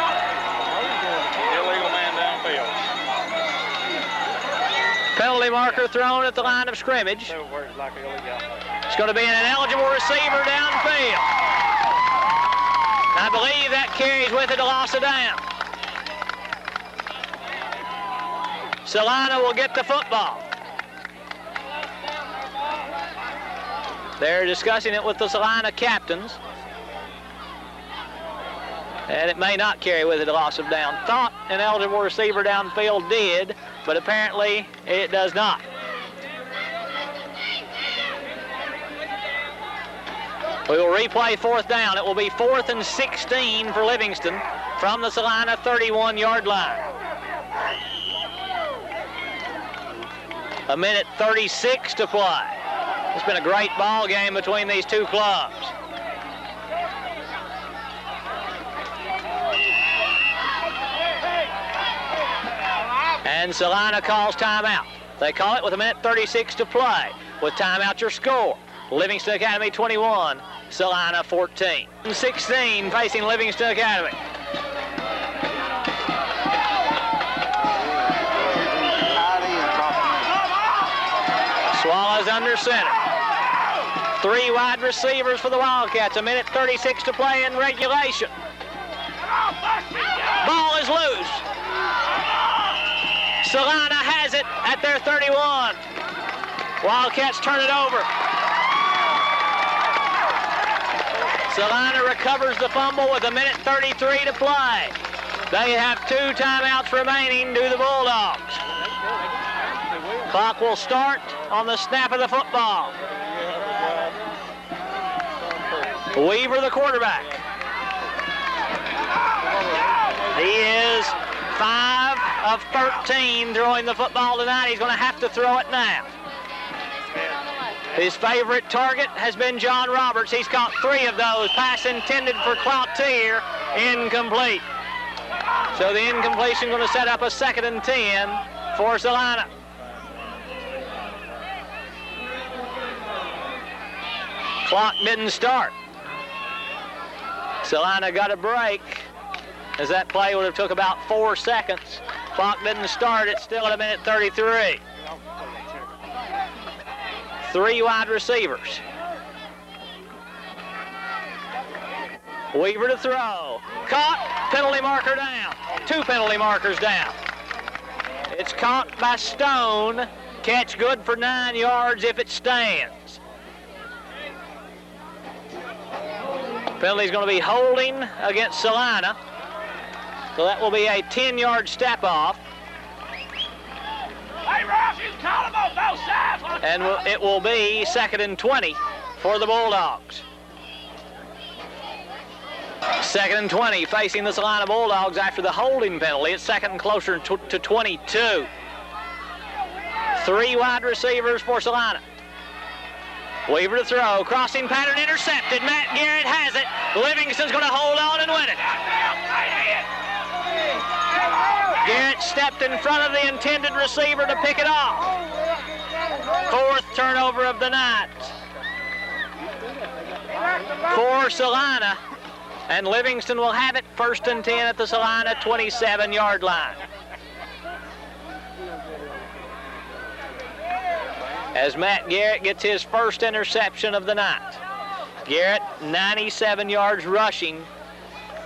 B: Illegal man downfield.
A: Penalty marker thrown at the line of scrimmage. It's going to be an ineligible receiver downfield. I believe that carries with it a loss of down. Celina will get the football. They're discussing it with the Celina captains. And it may not carry with it a loss of down. Thought an eligible receiver downfield did, but apparently it does not. We will replay 4th down. It will be 4th and 16 for Livingston from the Celina 31-yard line. 1:36 to play. It's been a great ball game between these two clubs. And Celina calls timeout. They call it with 1:36 to play. With timeout, your score. Livingston Academy 21, Celina 14. 16 facing Livingston Academy. Swallows under center. Three wide receivers for the Wildcats. 1:36 to play in regulation. Ball is loose. Celina has it at their 31. Wildcats turn it over. Celina recovers the fumble with 1:33 to play. They have 2 timeouts remaining to the Bulldogs. Clock will start on the snap of the football. Weaver, the quarterback. He is 5 of 13 throwing the football tonight. He's going to have to throw it now. His favorite target has been John Roberts. He's caught 3 of those. Pass intended for Cloutier, incomplete. So the incompletion going to set up a 2nd and 10 for Celina. Clock didn't start. Celina got a break, as that play would have took about 4 seconds. Clock didn't start. It's still at 1:33. 3 wide receivers. Weaver to throw. Caught. Penalty marker down. 2 penalty markers down. It's caught by Stone. Catch good for 9 yards if it stands. Penalty's going to be holding against Celina. So that will be a 10-yard step off.
B: Hey, Ross, you call them on both sides.
A: And it will be 2nd and 20 for the Bulldogs. 2nd and 20 facing the Celina Bulldogs after the holding penalty. It's 2nd and closer to 22. 3 wide receivers for Celina. Weaver to throw. Crossing pattern intercepted. Matt Garrett has it. Livingston's going to hold on and win it. Garrett stepped in front of the intended receiver to pick it off. 4th turnover of the night for Celina. And Livingston will have it 1st and 10 at the Celina 27-yard line. As Matt Garrett gets his first interception of the night. Garrett, 97 yards rushing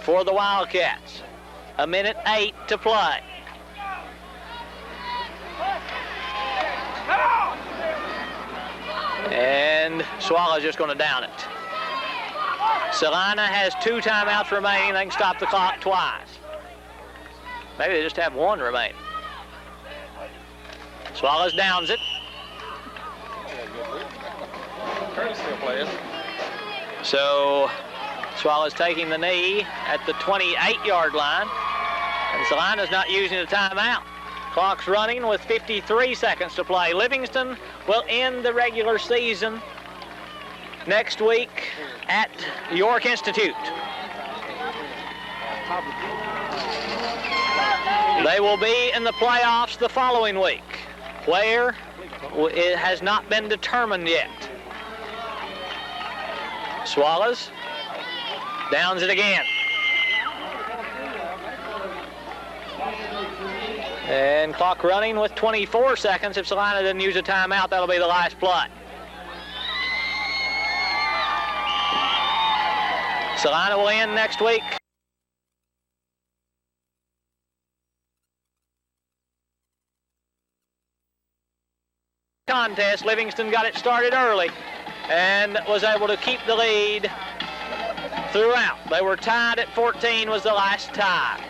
A: for the Wildcats. 1:08 to play. And Swallow's just going to down it. Celina has 2 timeouts remaining. They can stop the clock twice. Maybe they just have 1 remaining. Swallows downs it. So Swallows taking the knee at the 28-yard line. And Celina's not using a timeout. Clock's running with 53 seconds to play. Livingston will end the regular season next week at York Institute. They will be in the playoffs the following week. Where? It has not been determined yet. Swallows downs it again. And clock running with 24 seconds. If Celina doesn't use a timeout, that'll be the last play. Celina will end next week. Contest, Livingston got it started early and was able to keep the lead throughout. They were tied at 14 was the last tie.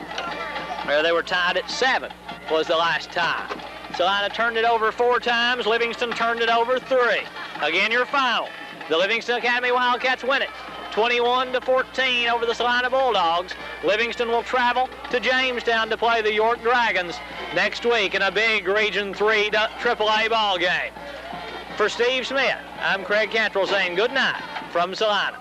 A: Or they were tied at 7 was the last tie. Celina turned it over 4 times. Livingston turned it over 3. Again, your final. The Livingston Academy Wildcats win it 21-14 over the Celina Bulldogs. Livingston will travel to Jamestown to play the York Dragons next week in a big Region 3 AAA ball game. For Steve Smith, I'm Craig Cantrell saying good night from Celina.